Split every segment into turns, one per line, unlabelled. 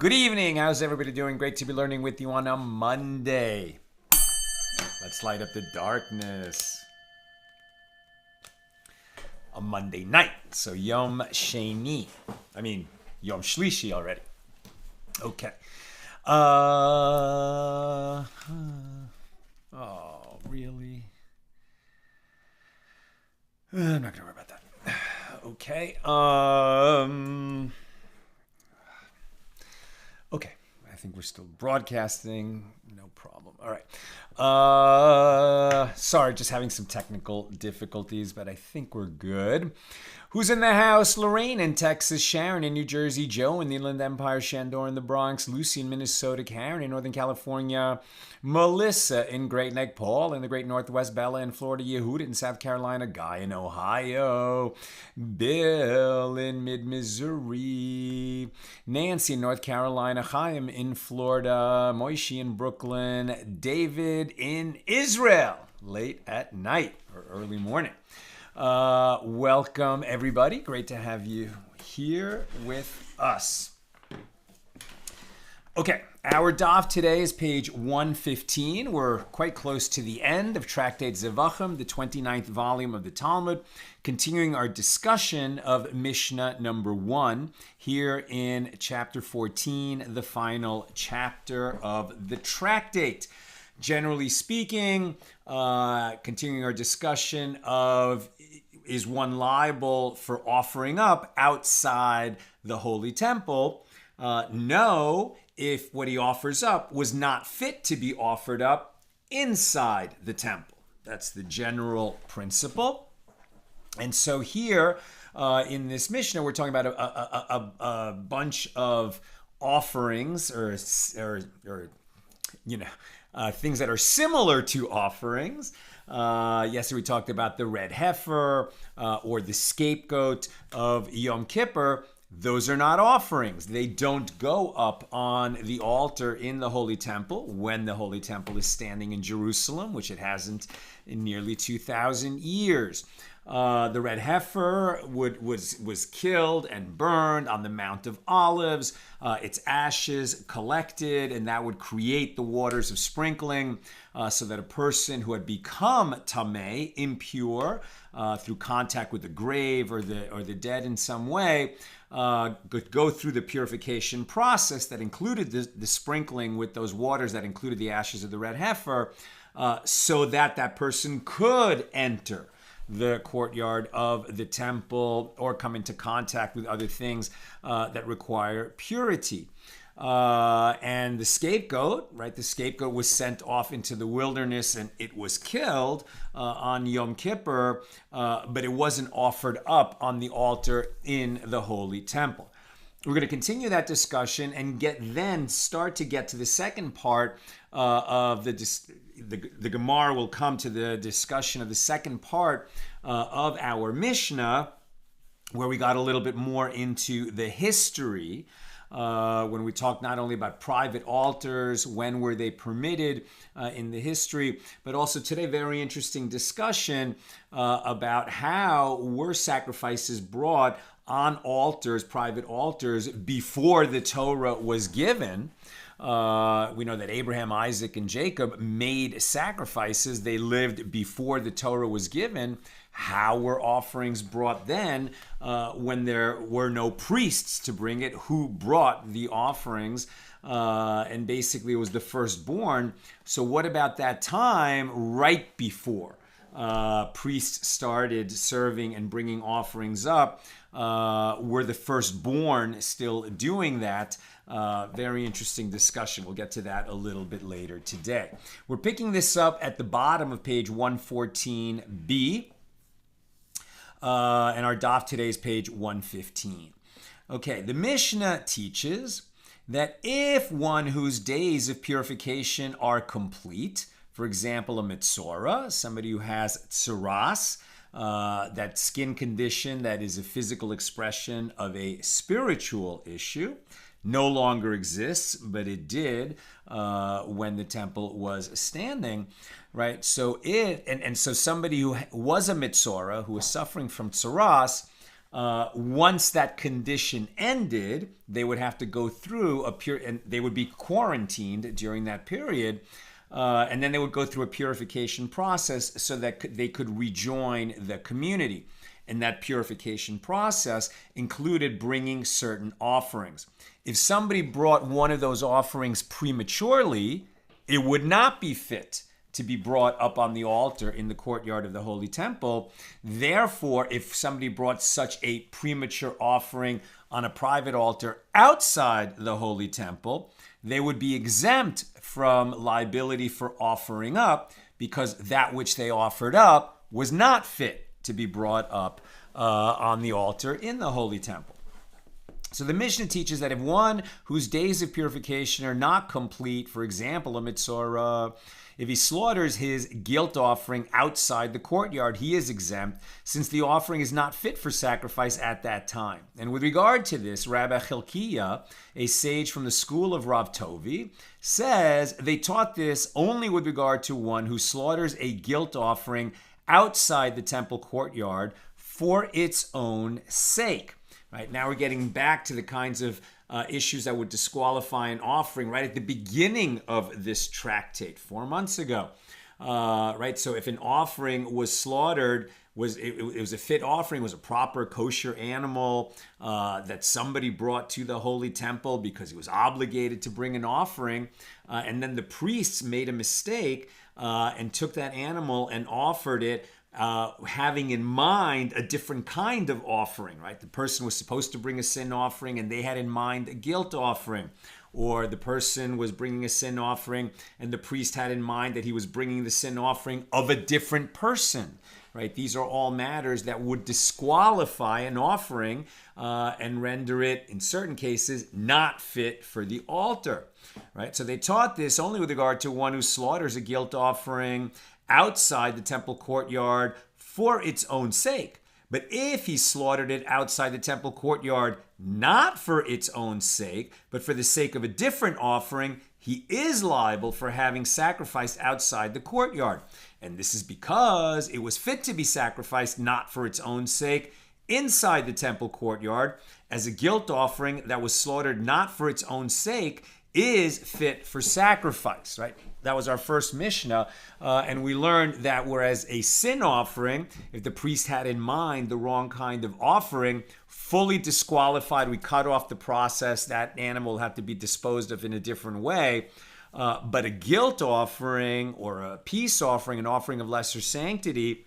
Good evening. How's everybody doing? Great to be learning with you on a Monday. Let's light up the darkness. A Monday night. So Yom Sheni. Yom Shlishi already. Okay. Oh, really? I'm not going to worry about that. Okay. Okay, I think we're still broadcasting. No problem. All right. Sorry, just having some technical difficulties, but I think we're good. Who's in the house? Lorraine in Texas, Sharon in New Jersey, Joe in the Inland Empire, Shandor in the Bronx, Lucy in Minnesota, Karen in Northern California, Melissa in Great Neck, Paul in the Great Northwest, Bella in Florida, Yehuda in South Carolina, Guy in Ohio, Bill in Mid-Missouri, Nancy in North Carolina, Chaim in Florida, Moishi in Brooklyn, David in Israel, late at night or early morning. Welcome, everybody. Great to have you here with us. Okay, our daf today is page 115. We're quite close to the end of Tractate Zevachim, the 29th volume of the Talmud, continuing our discussion of Mishna number 1 here in chapter 14, the final chapter of the tractate. Generally speaking, continuing our discussion of is one liable for offering up outside the holy temple? No, if what he offers up was not fit to be offered up inside the temple. That's the general principle. And so here in this Mishnah, we're talking about a bunch of offerings or things that are similar to offerings. Yesterday we talked about the red heifer or the scapegoat of Yom Kippur. Those are not offerings. They don't go up on the altar in the Holy Temple when the Holy Temple is standing in Jerusalem, which it hasn't in nearly 2,000 years. The red heifer was killed and burned on the Mount of Olives. Its ashes collected, and that would create the waters of sprinkling so that a person who had become tameh, impure, through contact with the grave or the dead in some way, could go through the purification process that included the sprinkling with those waters that included the ashes of the red heifer, so that person could enter the courtyard of the temple or come into contact with other things that require purity. And the scapegoat, right? The scapegoat was sent off into the wilderness and it was killed on Yom Kippur, but it wasn't offered up on the altar in the Holy Temple. We're going to continue that discussion and start to get to the second part of the Gemara will come to the discussion of the second part of our Mishnah, where we got a little bit more into the history when we talked not only about private altars, when were they permitted in the history, but also today very interesting discussion about how were sacrifices brought on altars, private altars, before the Torah was given. We know that Abraham, Isaac, and Jacob made sacrifices. They lived before the Torah was given. How were offerings brought then when there were no priests to bring it? Who brought the offerings? And basically it was the firstborn. So what about that time right before priests started serving and bringing offerings up? Were the firstborn still doing that? Very interesting discussion. We'll get to that a little bit later today. We're picking this up at the bottom of page 114b. And our daf today is page 115. Okay, the Mishnah teaches that if one whose days of purification are complete, for example, a metzora, somebody who has tsaras, that skin condition that is a physical expression of a spiritual issue, no longer exists, but it did when the temple was standing, right? So so somebody who was a metzora, who was suffering from tsaras, Once that condition ended, they would have to go through and they would be quarantined during that period. And then they would go through a purification process so that they could rejoin the community. And that purification process included bringing certain offerings. If somebody brought one of those offerings prematurely, it would not be fit to be brought up on the altar in the courtyard of the Holy Temple. Therefore, if somebody brought such a premature offering on a private altar outside the Holy Temple, they would be exempt from liability for offering up, because that which they offered up was not fit to be brought up on the altar in the Holy Temple. So the Mishnah teaches that if one whose days of purification are not complete, for example, a metzora, if he slaughters his guilt offering outside the courtyard, he is exempt, since the offering is not fit for sacrifice at that time. And with regard to this, Rabbi Chilkiah, a sage from the school of Rav Tovi, says they taught this only with regard to one who slaughters a guilt offering outside the temple courtyard for its own sake. Right, now we're getting back to the kinds of issues that would disqualify an offering right at the beginning of this tractate 4 months ago. Right, so if an offering was slaughtered, it was a fit offering, was a proper kosher animal that somebody brought to the Holy Temple because he was obligated to bring an offering, and then the priests made a mistake and took that animal and offered it, having in mind a different kind of offering, right? The person was supposed to bring a sin offering and they had in mind a guilt offering. Or the person was bringing a sin offering and the priest had in mind that he was bringing the sin offering of a different person, right? These are all matters that would disqualify an offering and render it, in certain cases, not fit for the altar, right? So they taught this only with regard to one who slaughters a guilt offering outside the temple courtyard for its own sake. But if he slaughtered it outside the temple courtyard, not for its own sake, but for the sake of a different offering, he is liable for having sacrificed outside the courtyard. And this is because it was fit to be sacrificed not for its own sake inside the temple courtyard, as a guilt offering that was slaughtered not for its own sake is fit for sacrifice, right? That was our first Mishnah, and we learned that whereas a sin offering, if the priest had in mind the wrong kind of offering, fully disqualified, we cut off the process, that animal will have to be disposed of in a different way. But a guilt offering or a peace offering, an offering of lesser sanctity,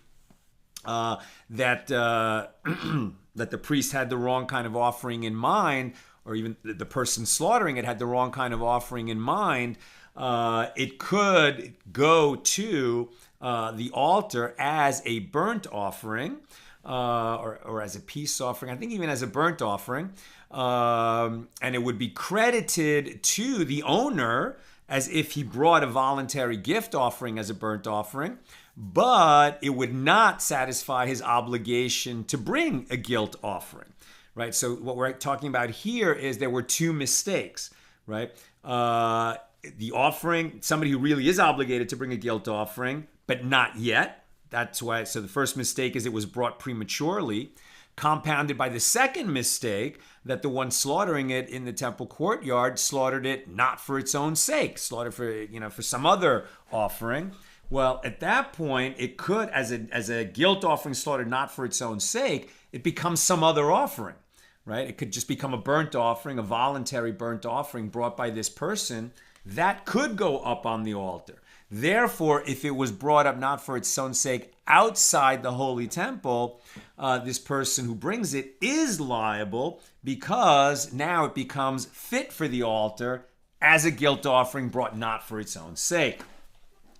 that the priest had the wrong kind of offering in mind, or even the person slaughtering it had the wrong kind of offering in mind, it could go to the altar as a burnt offering or as a peace offering, I think even as a burnt offering, and it would be credited to the owner as if he brought a voluntary gift offering as a burnt offering, but it would not satisfy his obligation to bring a guilt offering. Right, so what we're talking about here is there were two mistakes, right? The offering, somebody who really is obligated to bring a guilt offering, but not yet. That's why, so the first mistake is it was brought prematurely, compounded by the second mistake that the one slaughtering it in the temple courtyard slaughtered it not for its own sake, slaughtered for some other offering. Well, at that point, it could, as a guilt offering slaughtered not for its own sake, it becomes some other offering. Right? It could just become a burnt offering, a voluntary burnt offering brought by this person that could go up on the altar. Therefore, if it was brought up not for its own sake outside the Holy Temple, this person who brings it is liable because now it becomes fit for the altar as a guilt offering brought not for its own sake.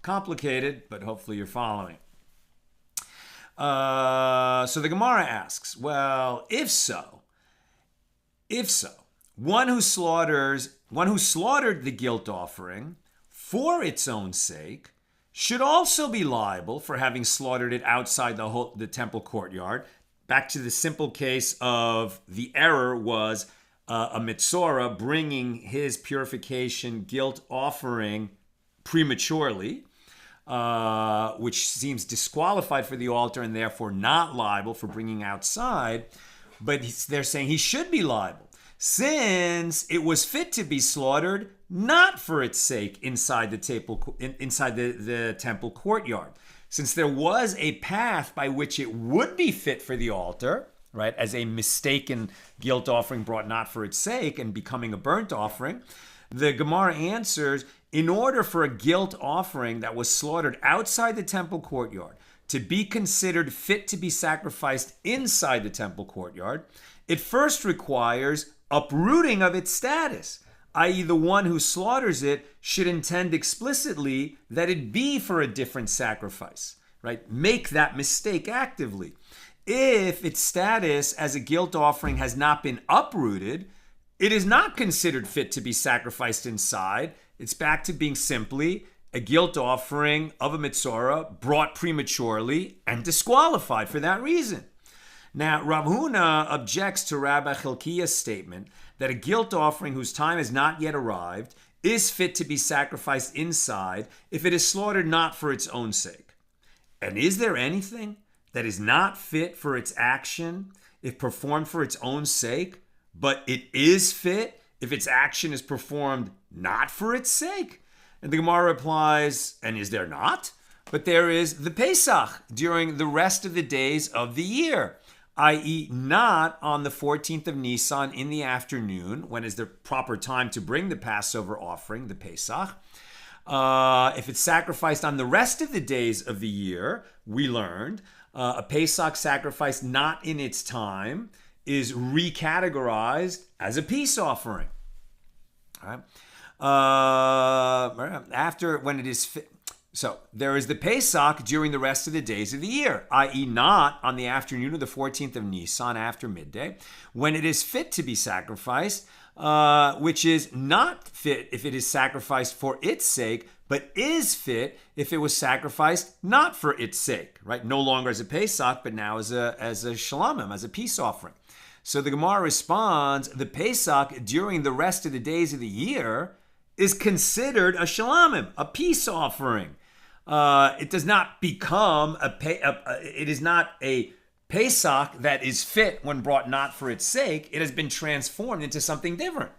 Complicated, but hopefully you're following. So the Gemara asks, well, if so, one who slaughtered the guilt offering for its own sake should also be liable for having slaughtered it outside the temple courtyard. Back to the simple case of the error was a metzora bringing his purification guilt offering prematurely, which seems disqualified for the altar and therefore not liable for bringing outside. but they're saying he should be liable since it was fit to be slaughtered not for its sake inside the temple courtyard. Since there was a path by which it would be fit for the altar, right, as a mistaken guilt offering brought not for its sake and becoming a burnt offering, the Gemara answers, in order for a guilt offering that was slaughtered outside the temple courtyard to be considered fit to be sacrificed inside the temple courtyard, it first requires uprooting of its status, i.e. the one who slaughters it should intend explicitly that it be for a different sacrifice, right? Make that mistake actively. If its status as a guilt offering has not been uprooted, it is not considered fit to be sacrificed inside. It's back to being simply a guilt offering of a metzora brought prematurely and disqualified for that reason. Now, Rav Huna objects to Rabbi Chilkiah's statement that a guilt offering whose time has not yet arrived is fit to be sacrificed inside if it is slaughtered not for its own sake. And is there anything that is not fit for its action if performed for its own sake, but it is fit if its action is performed not for its sake? And the Gemara replies, and is there not? But there is the Pesach during the rest of the days of the year, i.e. not on the 14th of Nisan in the afternoon, when is the proper time to bring the Passover offering, the Pesach. If it's sacrificed on the rest of the days of the year, we learned, a Pesach sacrifice not in its time is recategorized as a peace offering. All right. After when it is fit. So there is the Pesach during the rest of the days of the year, i.e. not on the afternoon of the 14th of Nisan after midday, when it is fit to be sacrificed, which is not fit if it is sacrificed for its sake, but is fit if it was sacrificed not for its sake, right? No longer as a Pesach, but now as a Shalomim, as a peace offering. So the Gemara responds, the Pesach during the rest of the days of the year is considered a Shalomim, a peace offering. It does not become it is not a Pesach that is fit when brought not for its sake. It has been transformed into something different.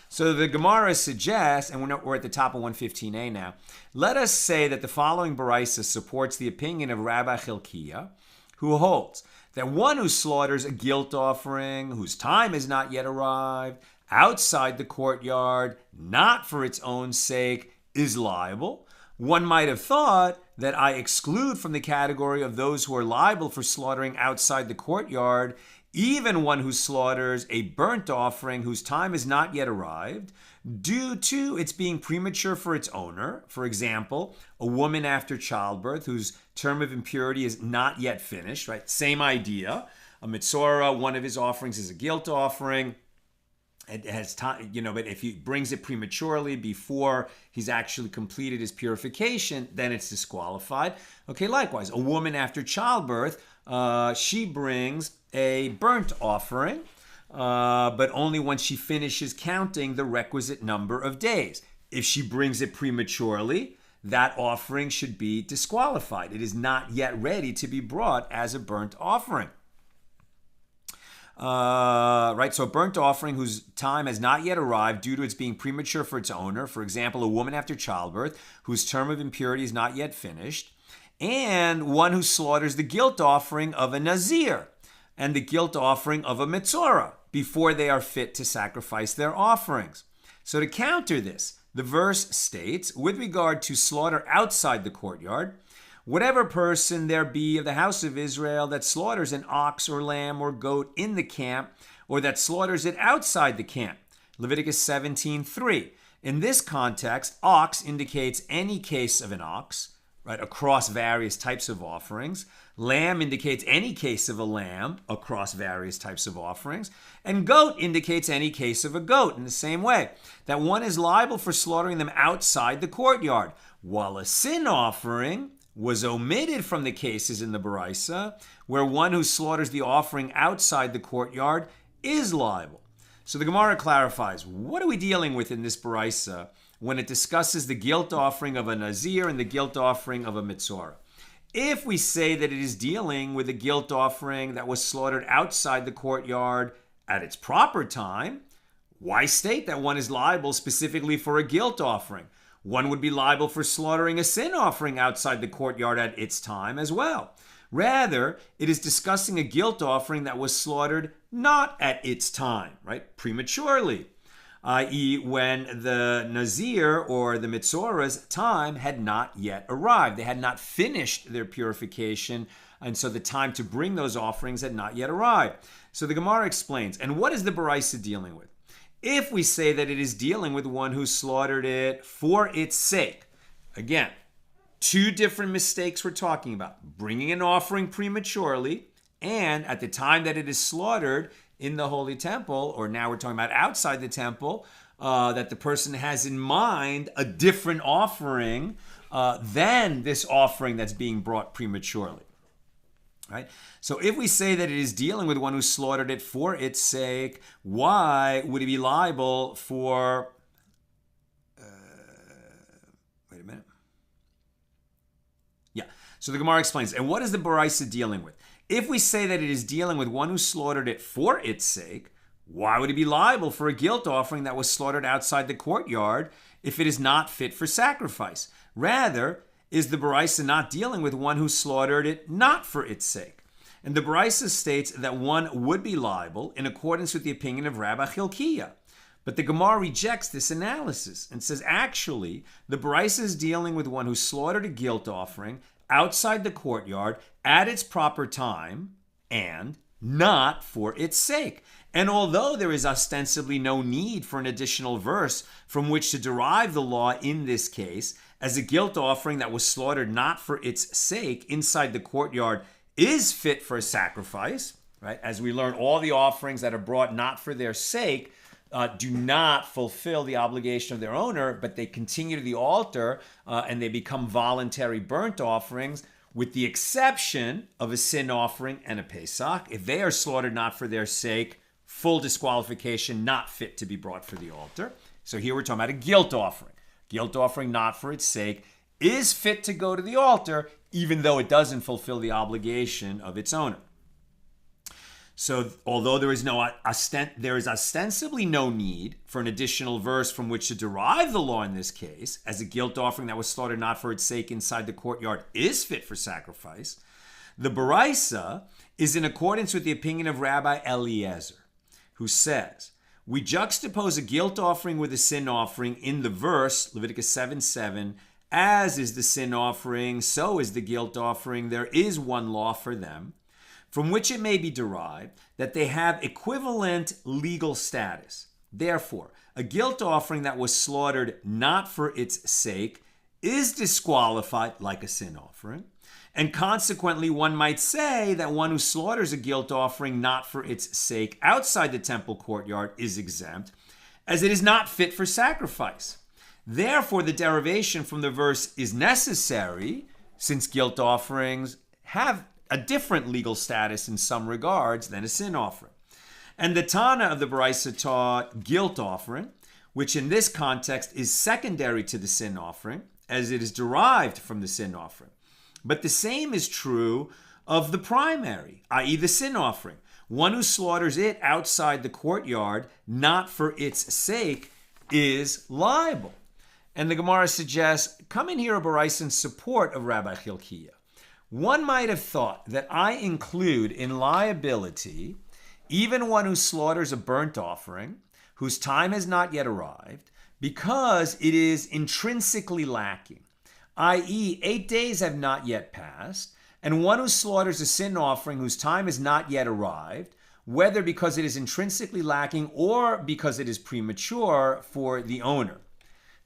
So the Gemara suggests, and we're at the top of 115a now, let us say that the following Baraisa supports the opinion of Rabbi Chilkiah, who holds that one who slaughters a guilt offering whose time has not yet arrived outside the courtyard, not for its own sake, is liable. One might have thought that I exclude from the category of those who are liable for slaughtering outside the courtyard even one who slaughters a burnt offering whose time has not yet arrived, due to its being premature for its owner. For example, a woman after childbirth whose term of impurity is not yet finished, right? Same idea. A metzora, one of his offerings is a guilt offering. It has time, but if he brings it prematurely before he's actually completed his purification, then it's disqualified. Okay, likewise, a woman after childbirth, she brings a burnt offering, but only when she finishes counting the requisite number of days. If she brings it prematurely, that offering should be disqualified. It is not yet ready to be brought as a burnt offering. Right, so a burnt offering whose time has not yet arrived due to its being premature for its owner, for example, a woman after childbirth whose term of impurity is not yet finished, and one who slaughters the guilt offering of a nazir and the guilt offering of a metzora before they are fit to sacrifice their offerings. So to counter this, the verse states, with regard to slaughter outside the courtyard, whatever person there be of the house of Israel that slaughters an ox or lamb or goat in the camp, or that slaughters it outside the camp. Leviticus 17:3. In this context, ox indicates any case of an ox, right, across various types of offerings. Lamb indicates any case of a lamb across various types of offerings. And goat indicates any case of a goat in the same way, that one is liable for slaughtering them outside the courtyard, while a sin offering was omitted from the cases in the Baraisa, where one who slaughters the offering outside the courtyard is liable. So the Gemara clarifies, what are we dealing with in this Baraisa when it discusses the guilt offering of a nazir and the guilt offering of a metzora? If we say that it is dealing with a guilt offering that was slaughtered outside the courtyard at its proper time, why state that one is liable specifically for a guilt offering? One would be liable for slaughtering a sin offering outside the courtyard at its time as well. Rather, it is discussing a guilt offering that was slaughtered not at its time, right? Prematurely, i.e. when the nazir or the metzora's time had not yet arrived. They had not finished their purification, and so the time to bring those offerings had not yet arrived. So the Gemara explains, and what is the Baraisa dealing with? If we say that it is dealing with one who slaughtered it for its sake, again, two different mistakes we're talking about. Bringing an offering prematurely, and at the time that it is slaughtered in the Holy Temple, or now we're talking about outside the temple, that the person has in mind a different offering than this offering that's being brought prematurely. Right? So if we say that it is dealing with one who slaughtered it for its sake, why would he be liable for... wait a minute. Yeah, so the Gemara explains, and what is the Baraisa dealing with? If we say that it is dealing with one who slaughtered it for its sake, why would he be liable for a guilt offering that was slaughtered outside the courtyard if it is not fit for sacrifice? Rather, is the Baraisa not dealing with one who slaughtered it not for its sake? And the Baraisa states that one would be liable in accordance with the opinion of Rabbi Hilkiah. But the Gemara rejects this analysis and says, actually, the Baraisa is dealing with one who slaughtered a guilt offering outside the courtyard at its proper time and not for its sake. And although there is ostensibly no need for an additional verse from which to derive the law in this case, as a guilt offering that was slaughtered not for its sake inside the courtyard is fit for a sacrifice, right? As we learn, all the offerings that are brought not for their sake do not fulfill the obligation of their owner, but they continue to the altar and they become voluntary burnt offerings, with the exception of a sin offering and a Pesach. If they are slaughtered not for their sake, full disqualification, not fit to be brought for the altar. So here we're talking about a guilt offering. Guilt offering not for its sake is fit to go to the altar, even though it doesn't fulfill the obligation of its owner. So although there is ostensibly no need for an additional verse from which to derive the law in this case, as a guilt offering that was slaughtered not for its sake inside the courtyard is fit for sacrifice, the Baraisa is in accordance with the opinion of Rabbi Eliezer, who says, we juxtapose a guilt offering with a sin offering in the verse, Leviticus 7:7, as is the sin offering, so is the guilt offering. There is one law for them, from which it may be derived that they have equivalent legal status. Therefore, a guilt offering that was slaughtered not for its sake is disqualified like a sin offering. And consequently, one might say that one who slaughters a guilt offering not for its sake outside the temple courtyard is exempt, as it is not fit for sacrifice. Therefore, the derivation from the verse is necessary, since guilt offerings have a different legal status in some regards than a sin offering. And the Tana of the Baraisa taught guilt offering, which in this context is secondary to the sin offering, as it is derived from the sin offering. But the same is true of the primary, i.e. the sin offering. One who slaughters it outside the courtyard, not for its sake, is liable. And the Gemara suggests, come in here a Baraisa in support of Rabbi Hilkiah. One might have thought that I include in liability even one who slaughters a burnt offering, whose time has not yet arrived, because it is intrinsically lacking, i.e., 8 days have not yet passed, and one who slaughters a sin offering whose time has not yet arrived, whether because it is intrinsically lacking or because it is premature for the owner.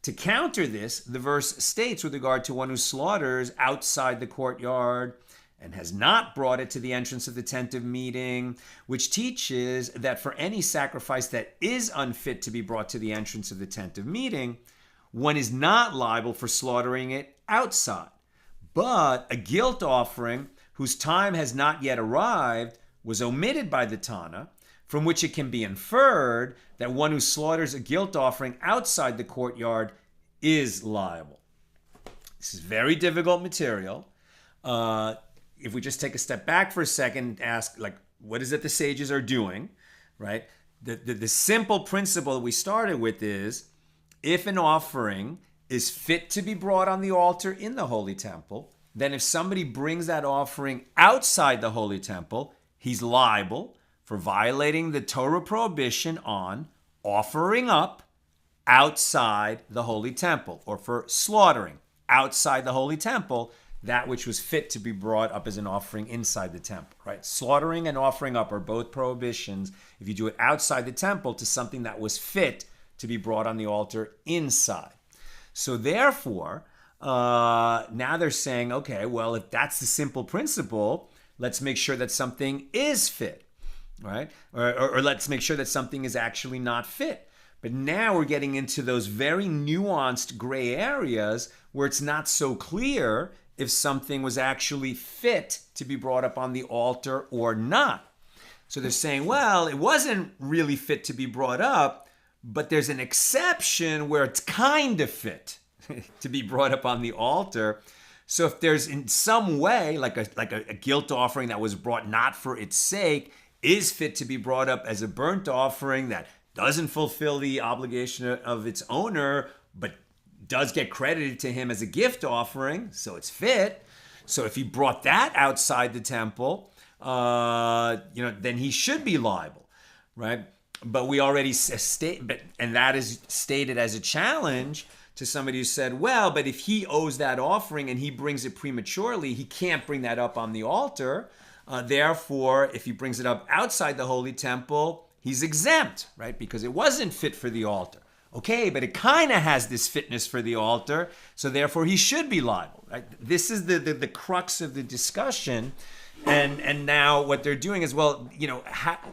To counter this, the verse states with regard to one who slaughters outside the courtyard and has not brought it to the entrance of the tent of meeting, which teaches that for any sacrifice that is unfit to be brought to the entrance of the tent of meeting, one is not liable for slaughtering it outside. But a guilt offering whose time has not yet arrived was omitted by the Tana, from which it can be inferred that one who slaughters a guilt offering outside the courtyard is liable. This is very difficult material, if we just take a step back for a second and ask, like, what is it the sages are doing, right? The simple principle that we started with is, if an offering is fit to be brought on the altar in the Holy Temple, then if somebody brings that offering outside the Holy Temple, he's liable for violating the Torah prohibition on offering up outside the Holy Temple, or for slaughtering outside the Holy Temple that which was fit to be brought up as an offering inside the temple, right? Slaughtering and offering up are both prohibitions if you do it outside the temple to something that was fit to be brought on the altar inside. So therefore, now they're saying, okay, well, if that's the simple principle, let's make sure that something is fit, right? Or let's make sure that something is actually not fit. But now we're getting into those very nuanced gray areas where it's not so clear if something was actually fit to be brought up on the altar or not. So they're saying, well, it wasn't really fit to be brought up, but there's an exception where it's kind of fit to be brought up on the altar. So if there's in some way, like a guilt offering that was brought not for its sake, is fit to be brought up as a burnt offering that doesn't fulfill the obligation of its owner, but does get credited to him as a gift offering, so it's fit. So if he brought that outside the temple, then he should be liable, right? But we already and that is stated as a challenge to somebody who said, well, but if he owes that offering and he brings it prematurely, he can't bring that up on the altar. Therefore, if he brings it up outside the Holy Temple, he's exempt, right? Because it wasn't fit for the altar. Okay, but it kind of has this fitness for the altar, so therefore he should be liable, right? This is the crux of the discussion. And now what they're doing is, well,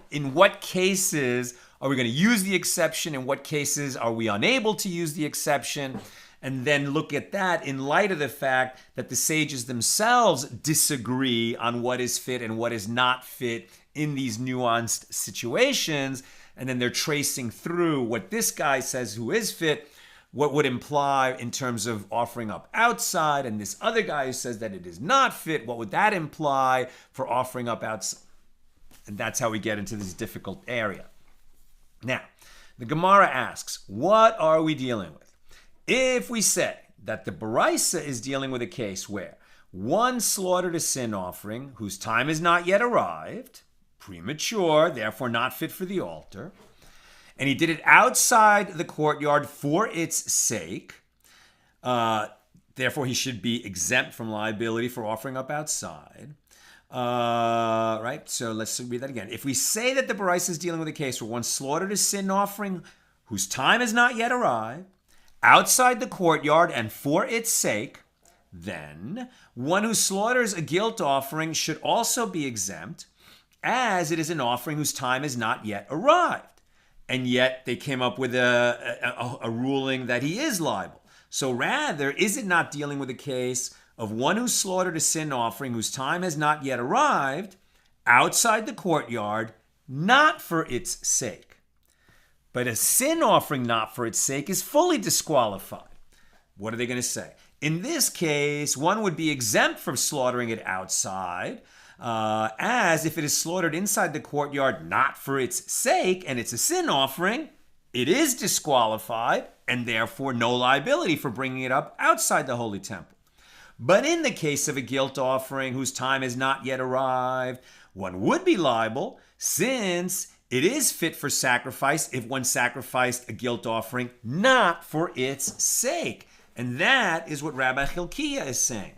in what cases are we going to use the exception? In what cases are we unable to use the exception? And then look at that in light of the fact that the sages themselves disagree on what is fit and what is not fit in these nuanced situations. And then they're tracing through what this guy says who is fit, what would imply in terms of offering up outside, and this other guy who says that it is not fit, what would that imply for offering up outside? And that's how we get into this difficult area. Now, the Gemara asks, what are we dealing with? If we say that the Baraisa is dealing with a case where one slaughtered a sin offering whose time has not yet arrived, premature, therefore not fit for the altar, and he did it outside the courtyard for its sake, therefore he should be exempt from liability for offering up outside. Right? So let's read that again. If we say that the Baraisa is dealing with a case where one slaughtered a sin offering whose time has not yet arrived, outside the courtyard and for its sake, then one who slaughters a guilt offering should also be exempt, as it is an offering whose time has not yet arrived. And yet they came up with a ruling that he is liable. So rather, is it not dealing with a case of one who slaughtered a sin offering whose time has not yet arrived, outside the courtyard, not for its sake? But a sin offering not for its sake is fully disqualified. What are they going to say? In this case, one would be exempt from slaughtering it outside, as if it is slaughtered inside the courtyard not for its sake, and it's a sin offering, it is disqualified, and therefore no liability for bringing it up outside the Holy Temple. But in the case of a guilt offering whose time has not yet arrived, one would be liable, since it is fit for sacrifice if one sacrificed a guilt offering not for its sake. And that is what Rabbi Chilkiah is saying.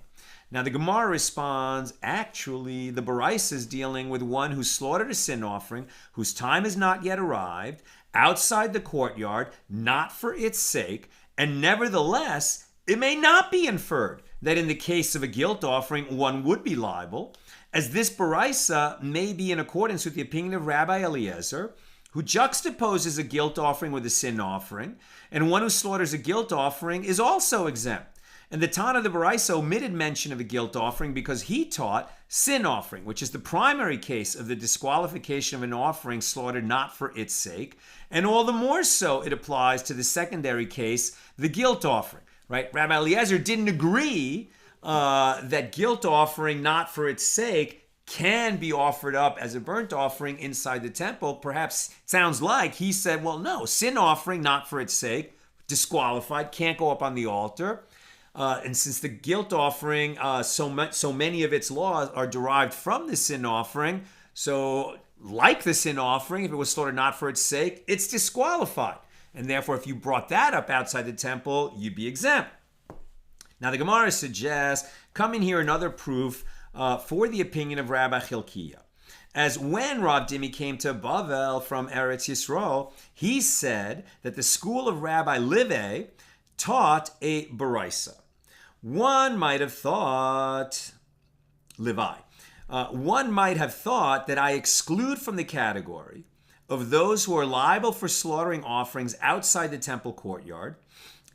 Now the Gemara responds, actually, the Baraisa is dealing with one who slaughtered a sin offering whose time has not yet arrived, outside the courtyard, not for its sake, and nevertheless, it may not be inferred that in the case of a guilt offering, one would be liable, as this Baraisa may be in accordance with the opinion of Rabbi Eliezer, who juxtaposes a guilt offering with a sin offering, and one who slaughters a guilt offering is also exempt. And the Tana of the Baraisa omitted mention of a guilt offering because he taught sin offering, which is the primary case of the disqualification of an offering slaughtered not for its sake, and all the more so it applies to the secondary case, the guilt offering. Right? Rabbi Eliezer didn't agree that guilt offering, not for its sake, can be offered up as a burnt offering inside the temple. Perhaps it sounds like he said, well, no, sin offering, not for its sake, disqualified, can't go up on the altar. And since the guilt offering, so many of its laws are derived from the sin offering, so like the sin offering, if it was slaughtered not for its sake, it's disqualified. And therefore, if you brought that up outside the temple, you'd be exempt. Now, the Gemara suggests, coming here another proof for the opinion of Rabbi Chilkiah. As when Rav Dimi came to Bavel from Eretz Yisrael, he said that the school of Rabbi Levi taught a baraisa. One might have thought, one might have thought that I exclude from the category of those who are liable for slaughtering offerings outside the temple courtyard,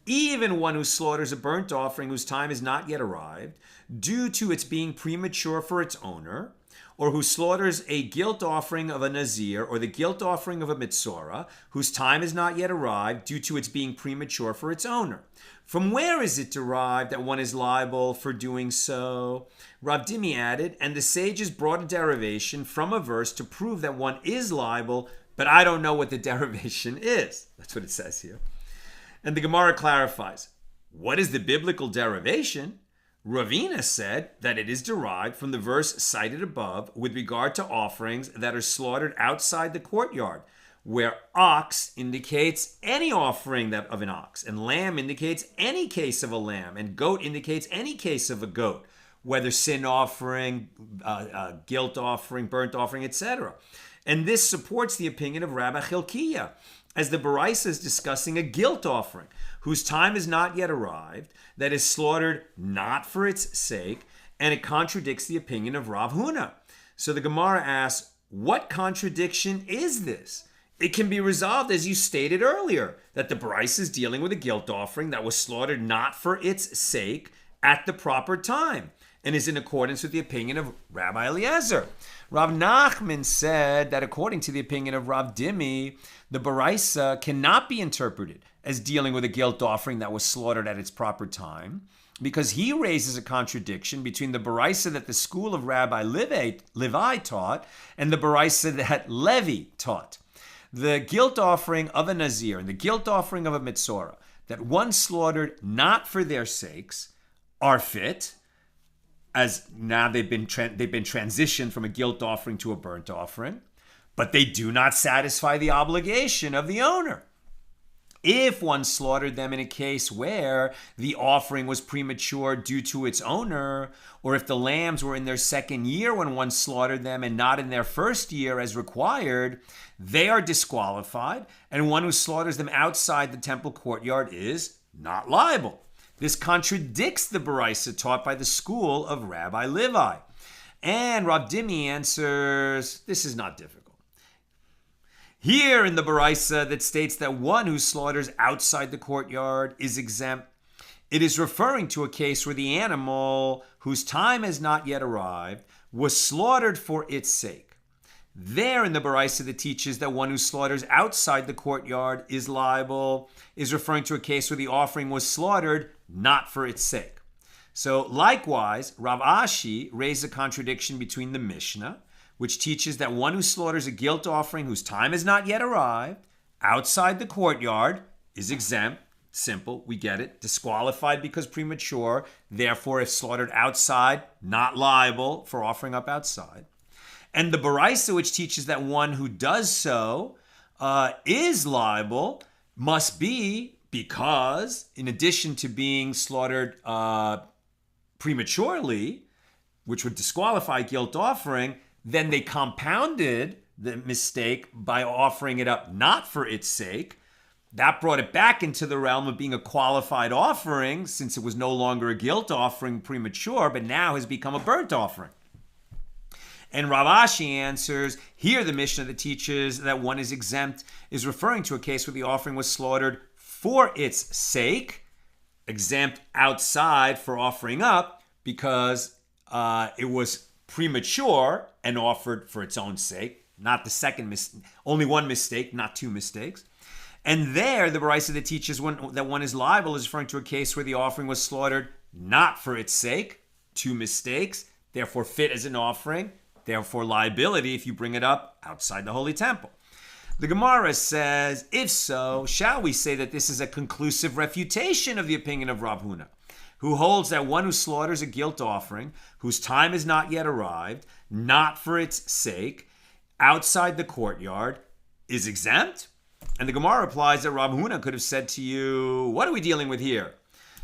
even one who slaughters a burnt offering whose time has not yet arrived, due to its being premature for its owner, or who slaughters a guilt offering of a nazir, or the guilt offering of a metzora, whose time has not yet arrived, due to its being premature for its owner. From where is it derived that one is liable for doing so? Rav Dimi added, and the sages brought a derivation from a verse to prove that one is liable, but I don't know what the derivation is. That's what it says here. And the Gemara clarifies, what is the biblical derivation? Ravina said that it is derived from the verse cited above with regard to offerings that are slaughtered outside the courtyard, where ox indicates any offering of an ox, and lamb indicates any case of a lamb, and goat indicates any case of a goat, whether sin offering, guilt offering, burnt offering, etc. And this supports the opinion of Rabbi Chilkiah, as the baraisa is discussing a guilt offering, whose time has not yet arrived, that is slaughtered not for its sake, and it contradicts the opinion of Rav Huna. So the Gemara asks, what contradiction is this? It can be resolved as you stated earlier, that the baraisa is dealing with a guilt offering that was slaughtered not for its sake at the proper time, and is in accordance with the opinion of Rabbi Eliezer. Rav Nachman said that according to the opinion of Rav Dimi, the baraisa cannot be interpreted as dealing with a guilt offering that was slaughtered at its proper time, because he raises a contradiction between the baraisa that the school of Rabbi Levi taught and the baraisa that Levi taught. The guilt offering of a nazir and the guilt offering of a metzora that one slaughtered not for their sakes are fit, as now they've been transitioned from a guilt offering to a burnt offering, but they do not satisfy the obligation of the owner. If one slaughtered them in a case where the offering was premature due to its owner, or if the lambs were in their second year when one slaughtered them and not in their first year as required, they are disqualified, and one who slaughters them outside the temple courtyard is not liable. This contradicts the baraisa taught by the school of Rabbi Levi. And Rav Dimi answers, this is not difficult. Here in the baraisa that states that one who slaughters outside the courtyard is exempt, it is referring to a case where the animal, whose time has not yet arrived, was slaughtered for its sake. There in the baraisa that teaches that one who slaughters outside the courtyard is liable is referring to a case where the offering was slaughtered not for its sake. So likewise, Rav Ashi raised a contradiction between the Mishna, which teaches that one who slaughters a guilt offering whose time has not yet arrived outside the courtyard is exempt. Simple, we get it. Disqualified because premature. Therefore, if slaughtered outside, not liable for offering up outside. And the baraisa, which teaches that one who does so is liable, must be because, in addition to being slaughtered prematurely, which would disqualify guilt offering, then they compounded the mistake by offering it up not for its sake. That brought it back into the realm of being a qualified offering, since it was no longer a guilt offering premature, but now has become a burnt offering. And Rav Ashi answers, here the Mishnah that teaches that one is exempt is referring to a case where the offering was slaughtered for its sake, exempt outside for offering up, because it was premature and offered for its own sake, not the second only one mistake, not two mistakes. And there, the baraisa that teaches that one is liable is referring to a case where the offering was slaughtered not for its sake, 2 mistakes, therefore fit as an offering, therefore liability if you bring it up outside the holy temple. The Gemara says, if so, shall we say that this is a conclusive refutation of the opinion of Rav Huna, who holds that one who slaughters a guilt offering, whose time has not yet arrived, not for its sake, outside the courtyard, is exempt? And the Gemara replies that Rav Huna could have said to you, what are we dealing with here?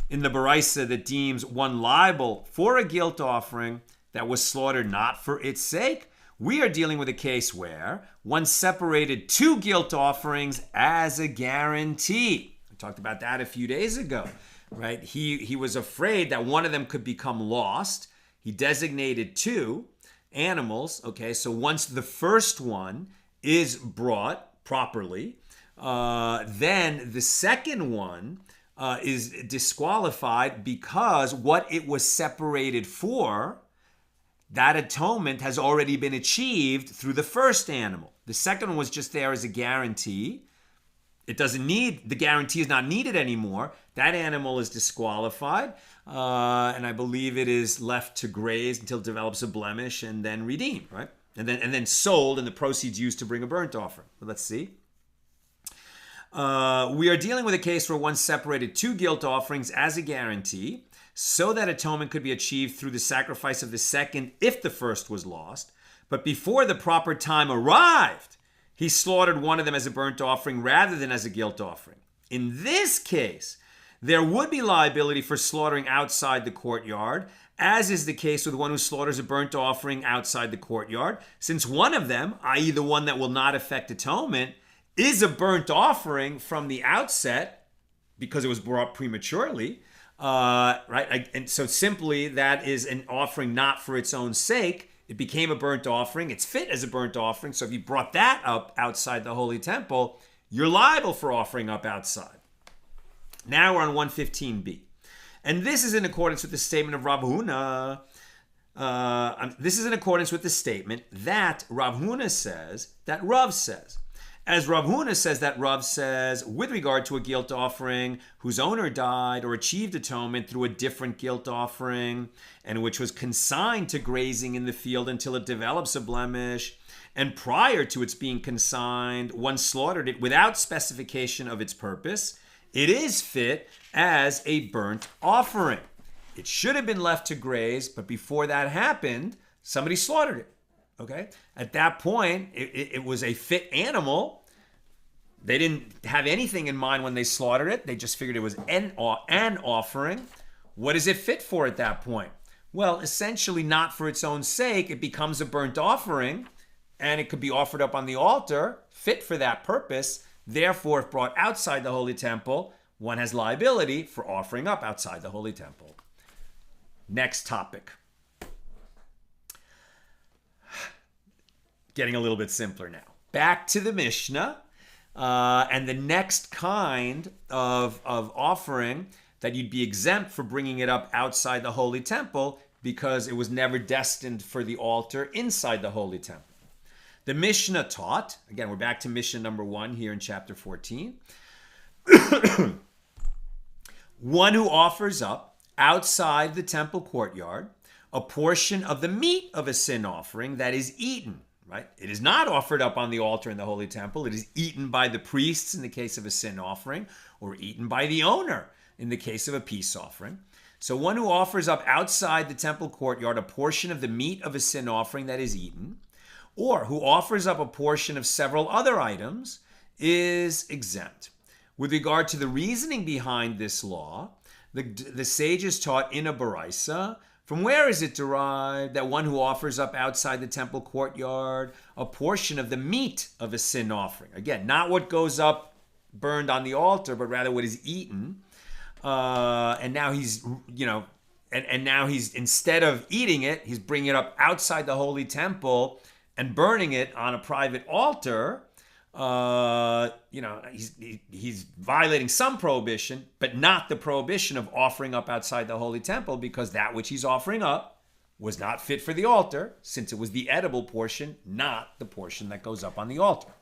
In the Baraisa that deems one liable for a guilt offering that was slaughtered not for its sake, we are dealing with a case where one separated 2 guilt offerings as a guarantee. I talked about that a few days ago, right? He was afraid that one of them could become lost. He designated 2 animals, okay? So once the first one is brought properly, then the second one is disqualified because what it was separated for, that atonement has already been achieved through the first animal. The second one was just there as a guarantee. It doesn't need, the guarantee is not needed anymore. That animal is disqualified, and I believe it is left to graze until it develops a blemish and then redeemed, right? And then sold, and the proceeds used to bring a burnt offering. But let's see. We are dealing with a case where one separated 2 guilt offerings as a guarantee, so that atonement could be achieved through the sacrifice of the second if the first was lost. But before the proper time arrived, he slaughtered one of them as a burnt offering rather than as a guilt offering. In this case, there would be liability for slaughtering outside the courtyard, as is the case with one who slaughters a burnt offering outside the courtyard, since one of them, i.e. the one that will not affect atonement, is a burnt offering from the outset because it was brought prematurely. Right? And so simply that is an offering not for its own sake. It became a burnt offering. It's fit as a burnt offering. So if you brought that up outside the holy temple, you're liable for offering up outside. Now we're on 115b. And this is in accordance with the statement of Rav Huna. This is in accordance with the statement that Rav Huna says, that Rav says. As Rav Huna says that Rav says, with regard to a guilt offering whose owner died or achieved atonement through a different guilt offering, and which was consigned to grazing in the field until it develops a blemish, and prior to its being consigned, one slaughtered it without specification of its purpose, it is fit as a burnt offering. It should have been left to graze, but before that happened, somebody slaughtered it. Okay. At that point, it was a fit animal. They didn't have anything in mind when they slaughtered it. They just figured it was an offering. What is it fit for at that point? Well, essentially not for its own sake. It becomes a burnt offering, and it could be offered up on the altar, fit for that purpose. Therefore, if brought outside the holy temple, one has liability for offering up outside the holy temple. Next topic. Getting a little bit simpler now. Back to the Mishna, and the next kind of offering that you'd be exempt for bringing it up outside the holy temple because it was never destined for the altar inside the holy temple. The Mishna taught, again, we're back to Mishnah number 1 here in chapter 14. One who offers up outside the temple courtyard a portion of the meat of a sin offering that is eaten. Right? It is not offered up on the altar in the holy temple. It is eaten by the priests in the case of a sin offering, or eaten by the owner in the case of a peace offering. So one who offers up outside the temple courtyard a portion of the meat of a sin offering that is eaten, or who offers up a portion of several other items, is exempt. With regard to the reasoning behind this law, the sages taught in a Baraisa. From where is it derived that one who offers up outside the temple courtyard a portion of the meat of a sin offering? Again, not what goes up burned on the altar, but rather what is eaten. And now he's, and now he's, instead of eating it, he's bringing it up outside the holy temple and burning it on a private altar. He's violating some prohibition, but not the prohibition of offering up outside the holy temple, because that which he's offering up was not fit for the altar, since it was the edible portion, not the portion that goes up on the altar.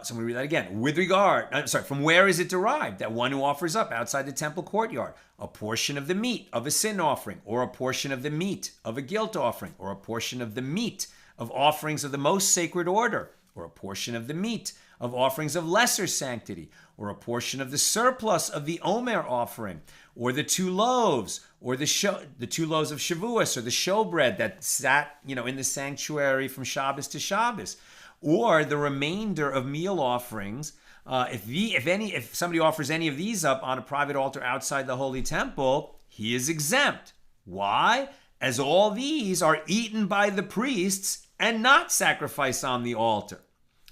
So I'm going to read that again. From where is it derived that one who offers up outside the temple courtyard a portion of the meat of a sin offering, or a portion of the meat of a guilt offering, or a portion of the meat of offerings of the most sacred order, or a portion of the meat of offerings of lesser sanctity, or a portion of the surplus of the Omer offering, or the 2 loaves, or the 2 loaves of Shavuos, or the showbread that sat, in the sanctuary from Shabbos to Shabbos, or the remainder of meal offerings. If somebody offers any of these up on a private altar outside the holy temple, he is exempt. Why? As all these are eaten by the priests and not sacrificed on the altar.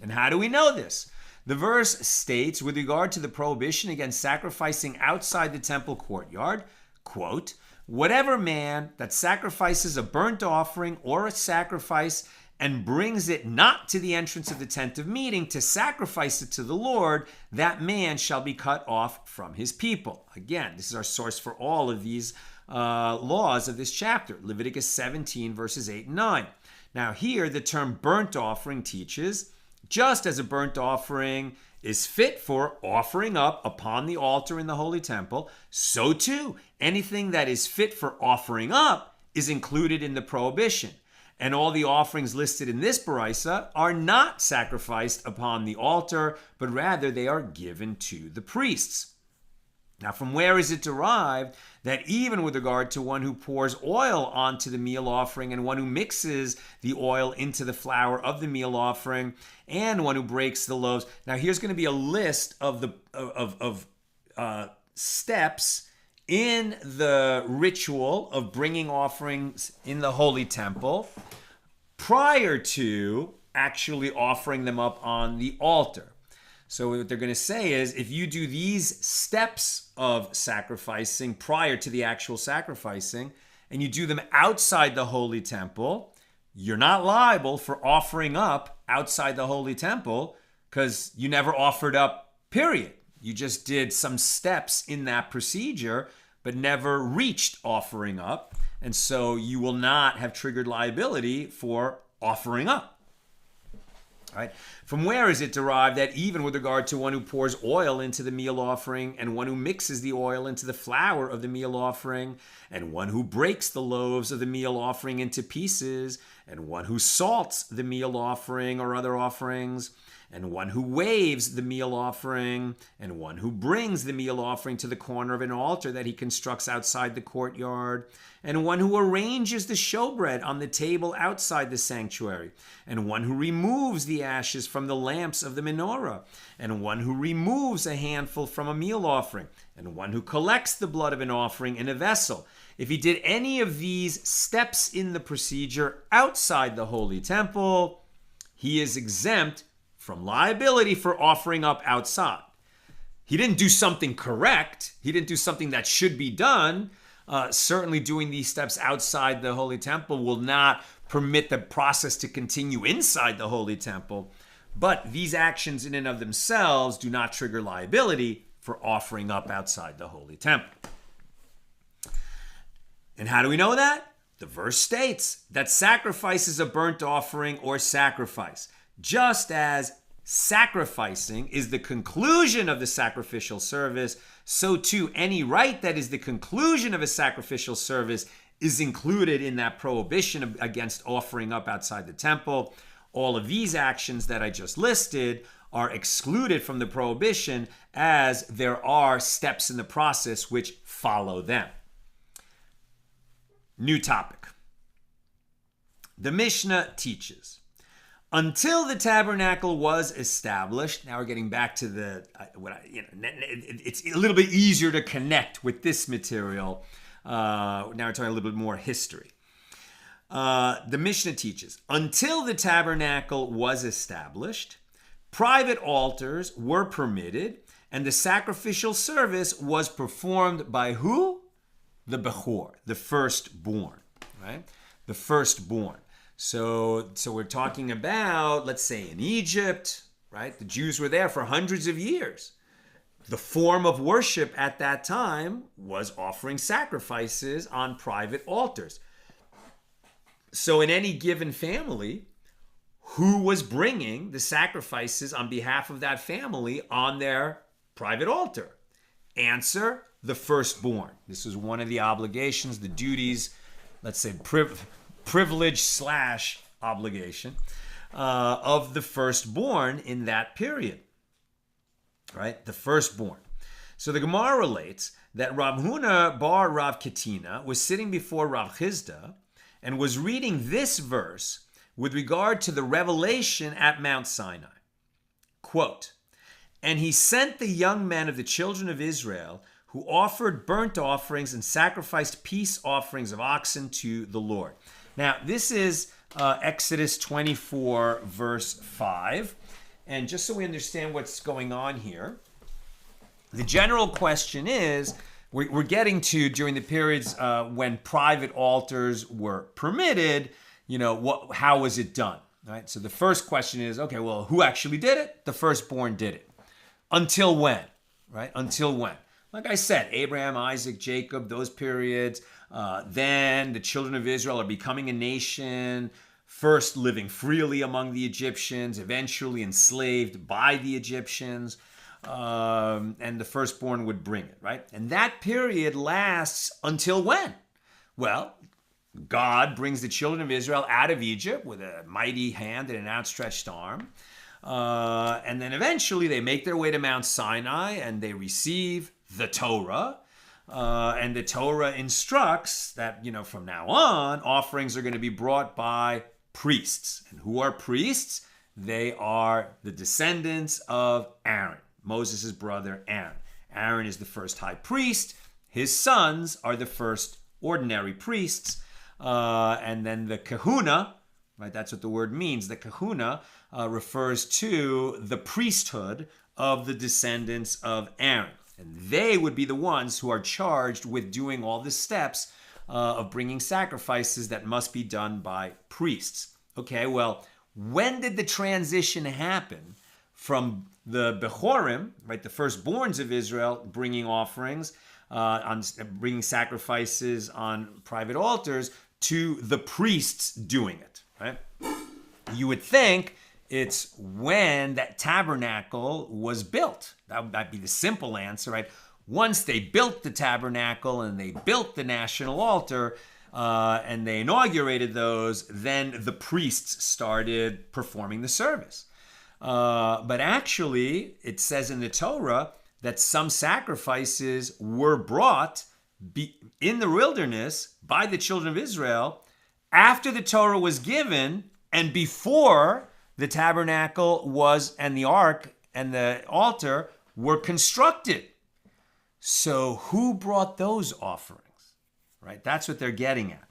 And how do we know this? The verse states, with regard to the prohibition against sacrificing outside the temple courtyard, quote, whatever man that sacrifices a burnt offering or a sacrifice and brings it not to the entrance of the tent of meeting to sacrifice it to the Lord, that man shall be cut off from his people. Again, this is our source for all of these laws of this chapter, Leviticus 17, verses 8 and 9. Now here, the term burnt offering teaches, just as a burnt offering is fit for offering up upon the altar in the holy temple, so too, anything that is fit for offering up is included in the prohibition. And all the offerings listed in this baraisa are not sacrificed upon the altar, but rather they are given to the priests. Now, from where is it derived that even with regard to one who pours oil onto the meal offering and one who mixes the oil into the flour of the meal offering and one who breaks the loaves? Now, here's going to be a list of the steps in the ritual of bringing offerings in the holy temple prior to actually offering them up on the altar. So what they're going to say is, if you do these steps of sacrificing prior to the actual sacrificing, and you do them outside the holy temple, you're not liable for offering up outside the holy temple because you never offered up, period. You just did some steps in that procedure, but never reached offering up. And so you will not have triggered liability for offering up. All right. From where is it derived that even with regard to one who pours oil into the meal offering and one who mixes the oil into the flour of the meal offering and one who breaks the loaves of the meal offering into pieces and one who salts the meal offering or other offerings and one who waves the meal offering and one who brings the meal offering to the corner of an altar that he constructs outside the courtyard, and one who arranges the showbread on the table outside the sanctuary, and one who removes the ashes from the lamps of the menorah, and one who removes a handful from a meal offering, and one who collects the blood of an offering in a vessel. If he did any of these steps in the procedure outside the holy temple, he is exempt from liability for offering up outside. He didn't do something correct. He didn't do something that should be done. Certainly doing these steps outside the holy temple will not permit the process to continue inside the holy temple. But these actions in and of themselves do not trigger liability for offering up outside the holy temple. And how do we know that? The verse states that sacrifice is a burnt offering or sacrifice. Just as sacrificing is the conclusion of the sacrificial service, so too any rite that is the conclusion of a sacrificial service is included in that prohibition against offering up outside the temple. All of these actions that I just listed are excluded from the prohibition as there are steps in the process which follow them. New topic. The Mishna teaches, until the tabernacle was established, now we're getting back to it's a little bit easier to connect with this material. Now we're talking a little bit more history. The Mishna teaches, until the tabernacle was established, private altars were permitted, and the sacrificial service was performed by who? The Bechor, the firstborn, right? The firstborn. So we're talking about, let's say in Egypt, right? The Jews were there for hundreds of years. The form of worship at that time was offering sacrifices on private altars. So in any given family, who was bringing the sacrifices on behalf of that family on their private altar? Answer, the firstborn. This was one of the obligations, the duties, let's say privilege / obligation of the firstborn in that period, right? The firstborn. So the Gemara relates that Rav Huna bar Rav Ketina was sitting before Rav Chizda and was reading this verse with regard to the revelation at Mount Sinai. Quote, "And he sent the young men of the children of Israel who offered burnt offerings and sacrificed peace offerings of oxen to the Lord." Now, this is Exodus 24, verse 5. And just so we understand what's going on here, the general question is, we're getting to during the periods when private altars were permitted, how was it done? Right? So the first question is, okay, well, who actually did it? The firstborn did it. Until when? Right? Until when? Like I said, Abraham, Isaac, Jacob, those periods. Then the children of Israel are becoming a nation, first living freely among the Egyptians, eventually enslaved by the Egyptians. And the firstborn would bring it, right? And that period lasts until when? Well, God brings the children of Israel out of Egypt with a mighty hand and an outstretched arm. And then eventually they make their way to Mount Sinai and they receive the Torah. And the Torah instructs that, from now on, offerings are going to be brought by priests. And who are priests? They are the descendants of Aaron, Moses' brother Aaron. Aaron is the first high priest. His sons are the first ordinary priests. And then the kahuna, right? That's what the word means. The kahuna refers to the priesthood of the descendants of Aaron. And they would be the ones who are charged with doing all the steps of bringing sacrifices that must be done by priests. Okay, well, when did the transition happen from the Bechorim, right, the firstborns of Israel, bringing offerings, bringing sacrifices on private altars, to the priests doing it, right? You would think it's when that tabernacle was built. That would be the simple answer, right? Once they built the tabernacle and they built the national altar and they inaugurated those, then the priests started performing the service. But actually, it says in the Torah that some sacrifices were brought in the wilderness by the children of Israel after the Torah was given and before the tabernacle and the ark and the altar were constructed. So who brought those offerings? Right? That's what they're getting at.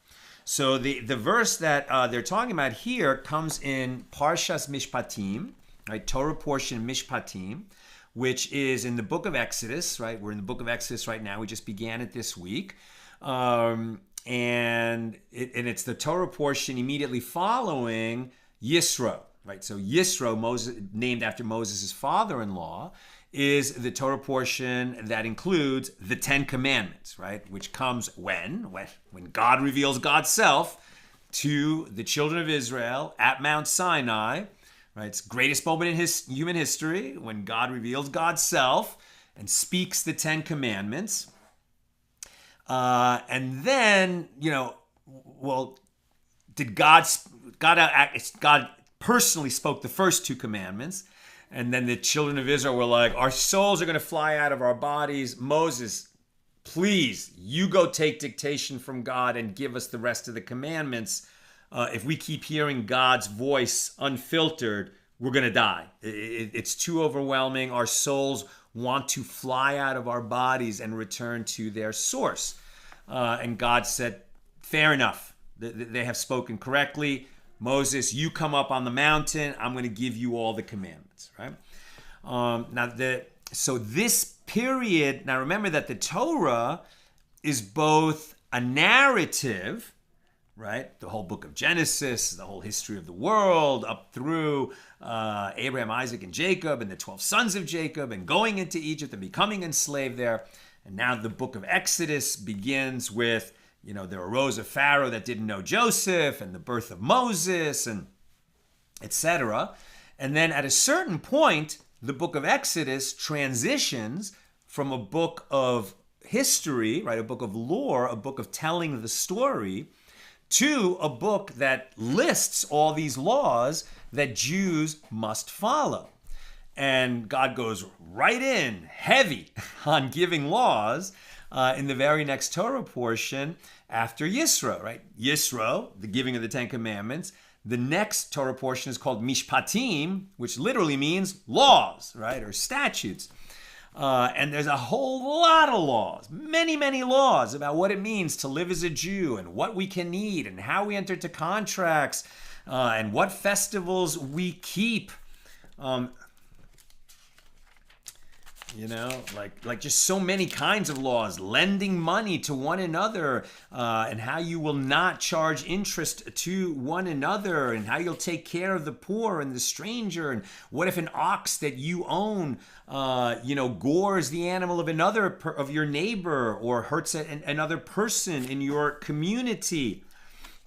So the verse that they're talking about here comes in Parshas Mishpatim, right? Torah portion Mishpatim, which is in the book of Exodus, right? We're in the book of Exodus right now. We just began it this week. And it's the Torah portion immediately following Yisro, right? So Yisro, Moses, named after Moses' father-in-law, is the Torah portion that includes the Ten Commandments, right? Which comes when God reveals God's self to the children of Israel at Mount Sinai, right? It's the greatest moment in human history when God reveals God's self and speaks the Ten Commandments. And then, did God personally spoke the first two commandments, and then the children of Israel were like, our souls are going to fly out of our bodies. Moses, please, you go take dictation from God and give us the rest of the commandments. If we keep hearing God's voice unfiltered, we're going to die. It's too overwhelming. Our souls want to fly out of our bodies and return to their source. And God said, fair enough. They have spoken correctly. Moses, you come up on the mountain. I'm going to give you all the commandments, right? So this period, now remember that the Torah is both a narrative, right? The whole book of Genesis, the whole history of the world, up through Abraham, Isaac, and Jacob, and the 12 sons of Jacob, and going into Egypt and becoming enslaved there. And now the book of Exodus begins with, there arose a Pharaoh that didn't know Joseph, and the birth of Moses, and etc. And then at a certain point, the book of Exodus transitions from a book of history, right, a book of lore, a book of telling the story, to a book that lists all these laws that Jews must follow. And God goes right in, heavy, on giving laws in the very next Torah portion after Yisro, right? Yisro, the giving of the Ten Commandments. The next Torah portion is called Mishpatim, which literally means laws, right, or statutes. And there's a whole lot of laws, many, many laws about what it means to live as a Jew and what we can eat and how we enter into contracts and what festivals we keep. Like just so many kinds of laws, lending money to one another, and how you will not charge interest to one another, and how you'll take care of the poor and the stranger, and what if an ox that you own, gores the animal of of your neighbor, or hurts another person in your community.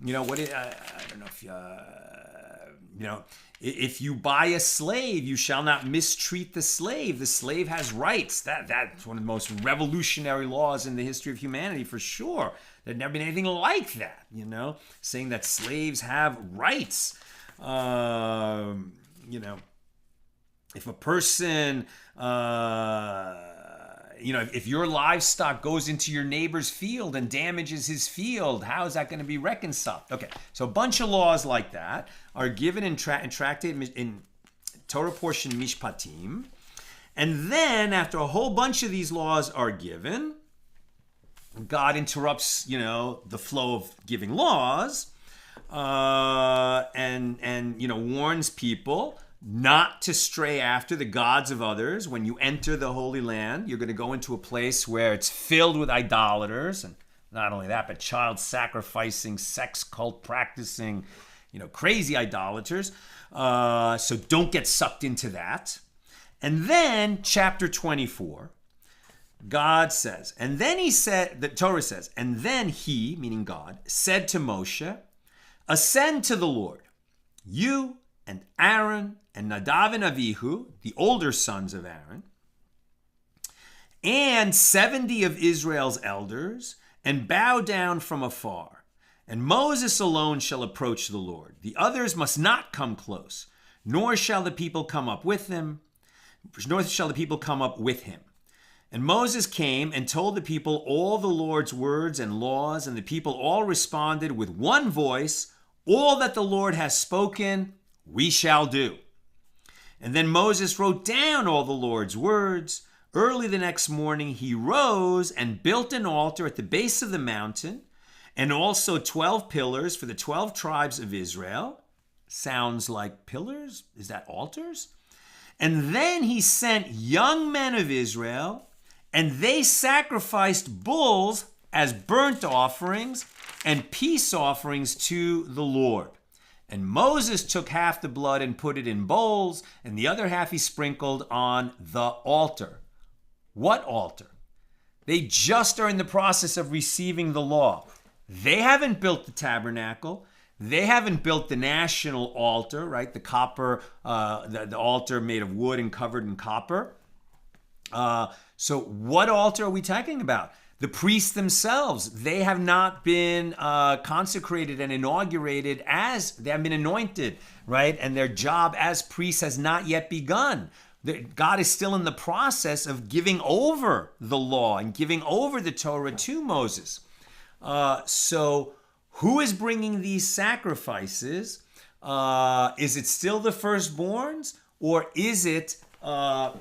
I don't know if if you buy a slave, you shall not mistreat the slave. The slave has rights. That's one of the most revolutionary laws in the history of humanity, for sure. There'd never been anything like that, saying that slaves have rights. If a person, if your livestock goes into your neighbor's field and damages his field, how is that going to be reconciled? Okay, so a bunch of laws like that are given in Torah portion Mishpatim. And then after a whole bunch of these laws are given, God interrupts, the flow of giving laws and warns people not to stray after the gods of others. When you enter the Holy Land, you're going to go into a place where it's filled with idolaters, and not only that, but child sacrificing, sex cult practicing, crazy idolaters. So don't get sucked into that. And then chapter 24, God says, and then the Torah says, and then he, meaning God, said to Moshe, ascend to the Lord, you and Aaron and Nadav and Avihu, the older sons of Aaron, and 70 of Israel's elders, and bow down from afar. And Moses alone shall approach the Lord. The others must not come close, nor shall the people come up with him. And Moses came and told the people all the Lord's words and laws, and the people all responded with one voice, all that the Lord has spoken, we shall do. And then Moses wrote down all the Lord's words. Early the next morning he rose and built an altar at the base of the mountain, and also 12 pillars for the 12 tribes of Israel. Sounds like pillars? Is that altars? And then he sent young men of Israel, and they sacrificed bulls as burnt offerings and peace offerings to the Lord. And Moses took half the blood and put it in bowls, and the other half he sprinkled on the altar. What altar? They just are in the process of receiving the law. They haven't built the tabernacle. They haven't built the national altar, right? The copper, the altar made of wood and covered in copper. So what altar are we talking about? The priests themselves, they have not been consecrated and inaugurated as, they haven't been anointed, right? And their job as priests has not yet begun. God is still in the process of giving over the law and giving over the Torah to Moses. So who is bringing these sacrifices? Is it still the firstborns, or is it the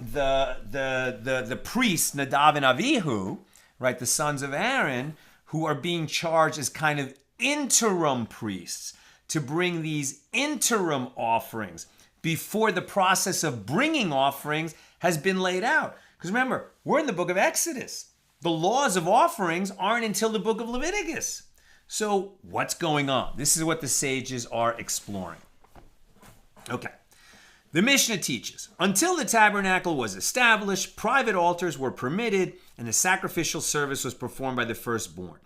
priests, Nadav and Avihu, right, the sons of Aaron, who are being charged as kind of interim priests to bring these interim offerings before the process of bringing offerings has been laid out? Because remember, we're in the book of Exodus. The laws of offerings aren't until the book of Leviticus. So what's going on? This is what the sages are exploring. Okay. The Mishnah teaches, until the tabernacle was established, private altars were permitted and the sacrificial service was performed by the firstborn.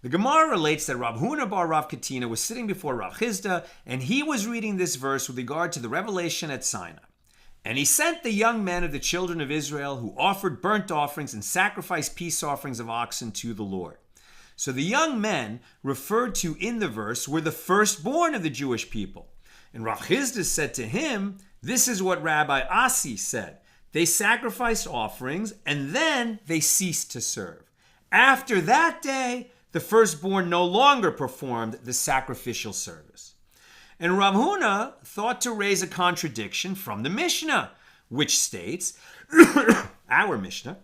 The Gemara relates that Rav Huna bar Rav Katina was sitting before Rav Chizda, and he was reading this verse with regard to the revelation at Sinai. And he sent the young men of the children of Israel who offered burnt offerings and sacrificed peace offerings of oxen to the Lord. So the young men referred to in the verse were the firstborn of the Jewish people. And Rav Chizda said to him, this is what Rabbi Asi said. They sacrificed offerings and then they ceased to serve. After that day, the firstborn no longer performed the sacrificial service. And Rav Huna thought to raise a contradiction from the Mishna, which states, our Mishna,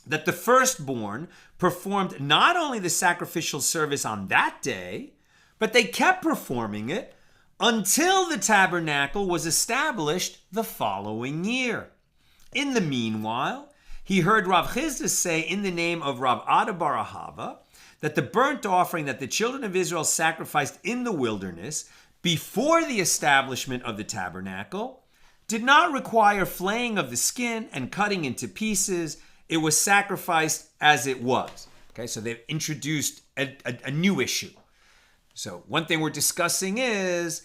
that the firstborn performed not only the sacrificial service on that day, but they kept performing it until the tabernacle was established the following year. In the meanwhile, he heard Rav Chizda say in the name of Rav Ada bar Ahava that the burnt offering that the children of Israel sacrificed in the wilderness before the establishment of the tabernacle did not require flaying of the skin and cutting into pieces. It was sacrificed as it was. Okay, so they've introduced a new issue. So one thing we're discussing is,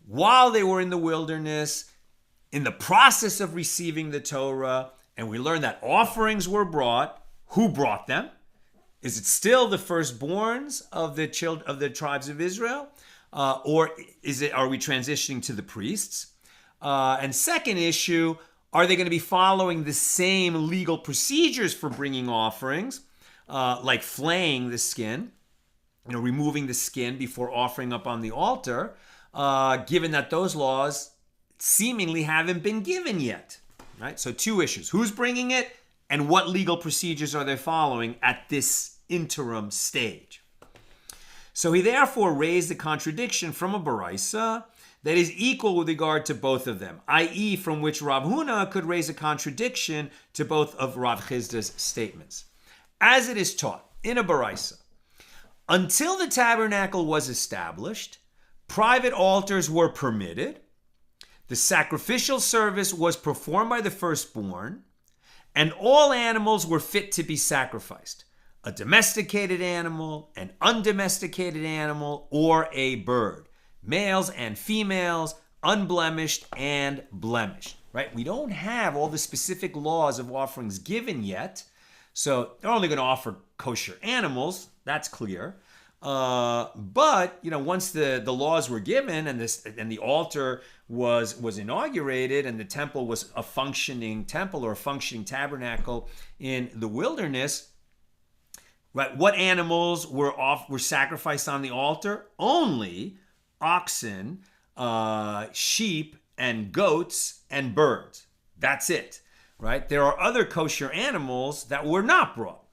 while they were in the wilderness, in the process of receiving the Torah, and we learned that offerings were brought, who brought them? Is it still the firstborns of the tribes of Israel? Or are we transitioning to the priests? And second issue, are they going to be following the same legal procedures for bringing offerings, like flaying the skin, removing the skin before offering up on the altar, given that those laws seemingly haven't been given yet, right? So two issues: who's bringing it, and what legal procedures are they following at this interim stage? So he therefore raised a contradiction from a baraisa that is equal with regard to both of them, i.e. from which Rav Huna could raise a contradiction to both of Rav Chizda's statements. As it is taught in a baraisa, until the tabernacle was established, private altars were permitted, the sacrificial service was performed by the firstborn, and all animals were fit to be sacrificed: a domesticated animal, an undomesticated animal, or a bird. Males and females, unblemished and blemished, right? We don't have all the specific laws of offerings given yet. So they're only going to offer kosher animals. That's clear. But once the laws were given and the altar was inaugurated and the temple was a functioning temple or a functioning tabernacle in the wilderness, right? What animals were sacrificed on the altar? Only oxen, sheep, and goats, and birds. That's it, right? There are other kosher animals that were not brought.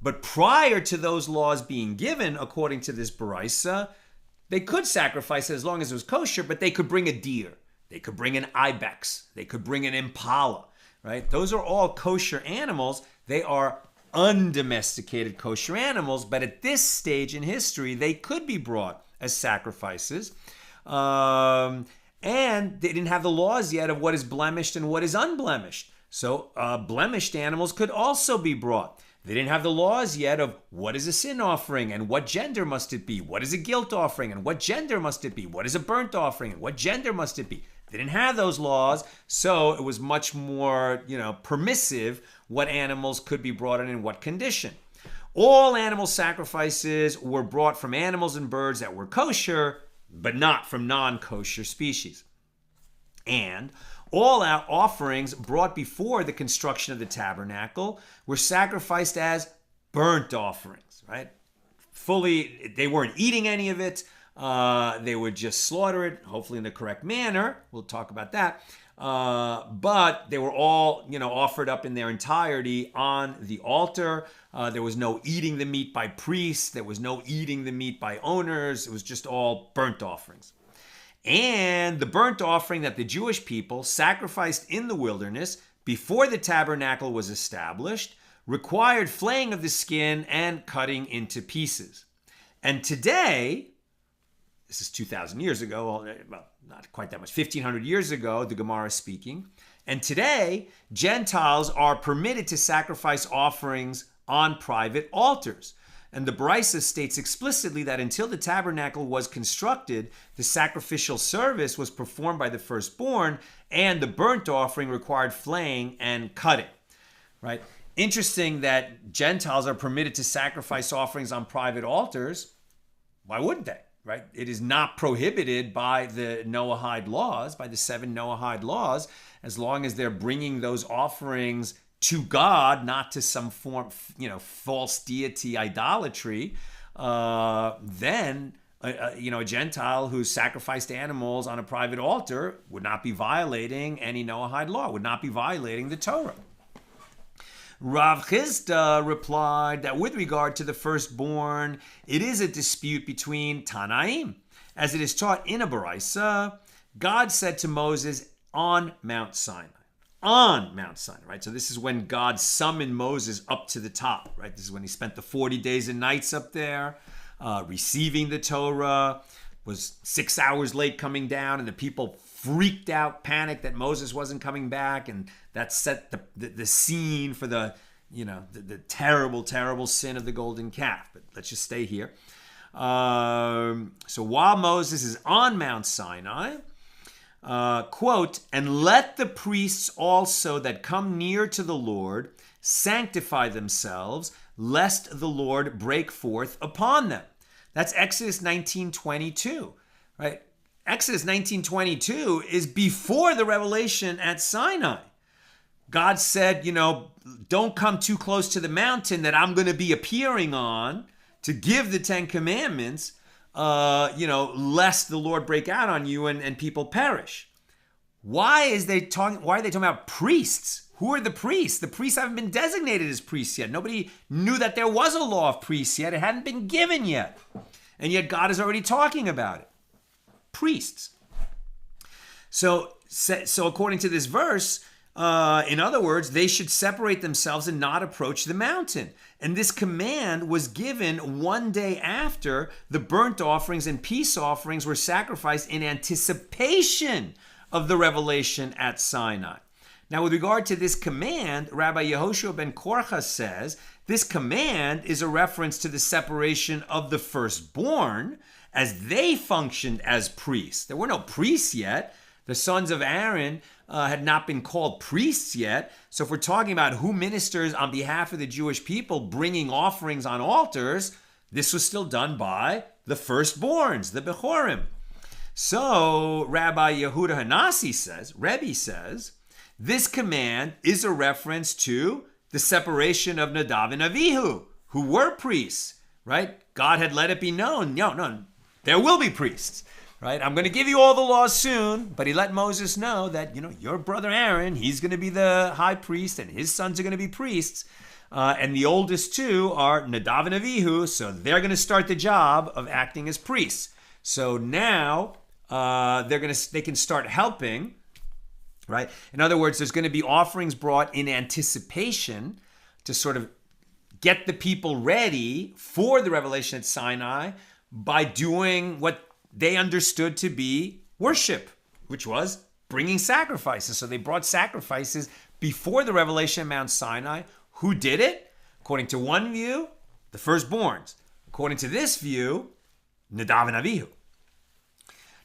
But prior to those laws being given, according to this baraisa, they could sacrifice it as long as it was kosher, but they could bring a deer. They could bring an ibex. They could bring an impala, right? Those are all kosher animals. They are undomesticated kosher animals, but at this stage in history, they could be brought as sacrifices. And they didn't have the laws yet of what is blemished and what is unblemished. So blemished animals could also be brought. They didn't have the laws yet of what is a sin offering and what gender must it be. What is a guilt offering and what gender must it be. What is a burnt offering and what gender must it be. They didn't have those laws, so it was much more, permissive what animals could be brought in what condition. All animal sacrifices were brought from animals and birds that were kosher, but not from non-kosher species. And all our offerings brought before the construction of the tabernacle were sacrificed as burnt offerings, right? They weren't eating any of it. They would just slaughter it, hopefully in the correct manner. We'll talk about that. But they were all, offered up in their entirety on the altar. There was no eating the meat by priests. There was no eating the meat by owners. It was just all burnt offerings. And the burnt offering that the Jewish people sacrificed in the wilderness before the tabernacle was established required flaying of the skin and cutting into pieces. And today, this is 2,000 years ago, well, not quite that much, 1,500 years ago, the Gemara is speaking. And today, Gentiles are permitted to sacrifice offerings on private altars. And the Brisa states explicitly that until the tabernacle was constructed, the sacrificial service was performed by the firstborn, and the burnt offering required flaying and cutting. Right? Interesting that Gentiles are permitted to sacrifice offerings on private altars. Why wouldn't they? Right? It is not prohibited by the Noahide laws, by the 7 Noahide laws, as long as they're bringing those offerings to God, not to some form, false deity idolatry. Then a Gentile who sacrificed animals on a private altar would not be violating any Noahide law, would not be violating the Torah. Rav Chisda replied that with regard to the firstborn, it is a dispute between Tanaim. As it is taught in a Baraisa, God said to Moses on Mount Sinai. On Mount Sinai, right? So this is when God summoned Moses up to the top, right? This is when he spent the 40 days and nights up there, receiving the Torah, was 6 hours late coming down, and the people freaked out, panicked that Moses wasn't coming back, and that set the scene for the terrible, terrible sin of the golden calf. But let's just stay here. So while Moses is on Mount Sinai, quote, and let the priests also that come near to the Lord sanctify themselves, lest the Lord break forth upon them. That's Exodus 19:22, right? Exodus 19:22 is before the revelation at Sinai. God said, don't come too close to the mountain that I'm going to be appearing on to give the 10 commandments, lest the Lord break out on you and people perish. Why are they talking about priests? Who are the priests? The priests haven't been designated as priests yet. Nobody knew that there was a law of priests yet. It hadn't been given yet. And yet God is already talking about it. Priests. So according to this verse, in other words, they should separate themselves and not approach the mountain. And this command was given one day after the burnt offerings and peace offerings were sacrificed in anticipation of the revelation at Sinai. Now, with regard to this command, Rabbi Yehoshua ben Korcha says this command is a reference to the separation of the firstborn as they functioned as priests. There were no priests yet. The sons of Aaron had not been called priests yet. So if we're talking about who ministers on behalf of the Jewish people bringing offerings on altars, this was still done by the firstborns, the Bechorim. So Rabbi Yehuda Hanasi Rebbe says, this command is a reference to the separation of Nadav and Avihu, who were priests, right? God had let it be known, no, there will be priests. Right? I'm going to give you all the laws soon, but he let Moses know that, your brother Aaron, he's going to be the high priest and his sons are going to be priests. And the oldest two are Nadav and Avihu, so they're going to start the job of acting as priests. So now they can start helping, right? In other words, there's going to be offerings brought in anticipation to sort of get the people ready for the revelation at Sinai by doing what they understood to be worship, which was bringing sacrifices. So they brought sacrifices before the revelation at Mount Sinai. Who did it? According to one view, the firstborns. According to this view, Nadav and Avihu.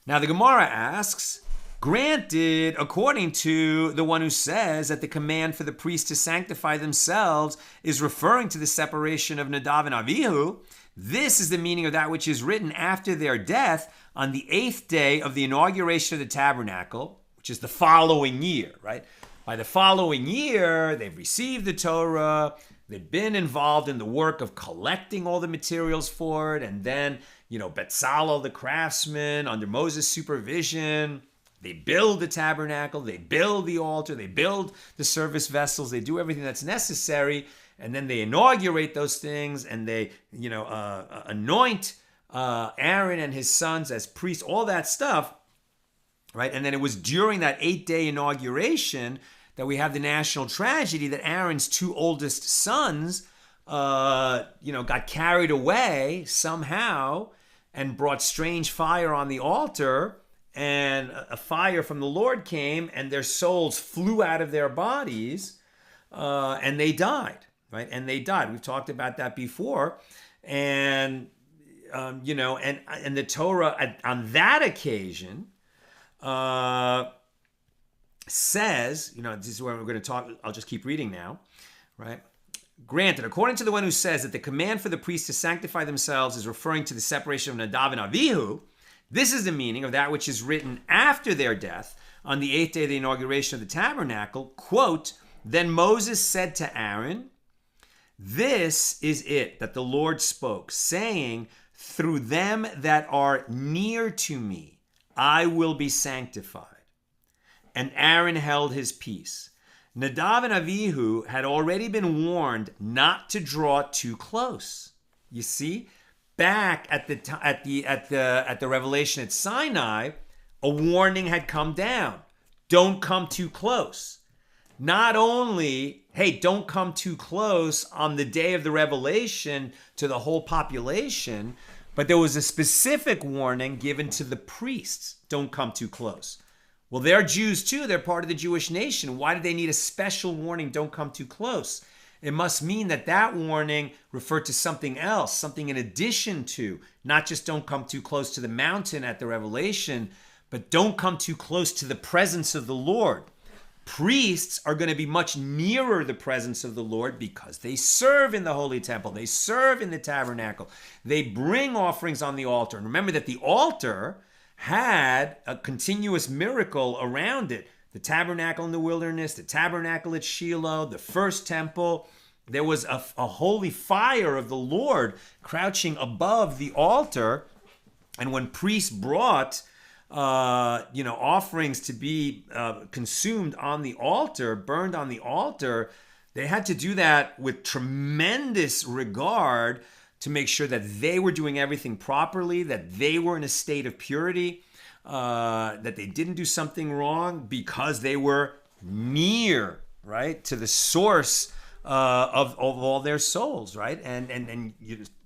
Now the Gemara asks, granted, according to the one who says that the command for the priests to sanctify themselves is referring to the separation of Nadav and Avihu, this is the meaning of that which is written after their death on the 8th day of the inauguration of the tabernacle, which is the following year, right? By the following year, they've received the Torah, they've been involved in the work of collecting all the materials for it, and then, Betzalel, the craftsman, under Moses' supervision, they build the tabernacle, they build the altar, they build the service vessels, they do everything that's necessary, and then they inaugurate those things, and they, anoint Aaron and his sons as priests, all that stuff, right? And then it was during that 8-day inauguration that we have the national tragedy that Aaron's two oldest sons, got carried away somehow and brought strange fire on the altar, and a fire from the Lord came, and their souls flew out of their bodies, and they died, right? And they died. We've talked about that before. And and the Torah on that occasion says, this is where we're going to talk. I'll just keep reading now, right? Granted, according to the one who says that the command for the priests to sanctify themselves is referring to the separation of Nadav and Avihu, this is the meaning of that which is written after their death on the 8th day of the inauguration of the tabernacle. Quote, then Moses said to Aaron, this is it that the Lord spoke, saying, through them that are near to me, I will be sanctified. And Aaron held his peace. Nadav and Avihu had already been warned not to draw too close. You see, back at the revelation at Sinai, a warning had come down. Don't come too close. Not only, hey, don't come too close on the day of the revelation to the whole population, but there was a specific warning given to the priests. Don't come too close. Well, they're Jews too. They're part of the Jewish nation. Why did they need a special warning? Don't come too close. It must mean that warning referred to something else, something in addition to, not just don't come too close to the mountain at the revelation, but don't come too close to the presence of the Lord. Priests are going to be much nearer the presence of the Lord because they serve in the holy temple. They serve in the tabernacle. They bring offerings on the altar. And remember that the altar had a continuous miracle around it. The tabernacle in the wilderness, the tabernacle at Shiloh, the first temple. There was a holy fire of the Lord crouching above the altar. And when priests brought offerings to be consumed on the altar, burned on the altar, they had to do that with tremendous regard to make sure that they were doing everything properly, that they were in a state of purity, that they didn't do something wrong because they were near, right, to the source of all their souls, right? And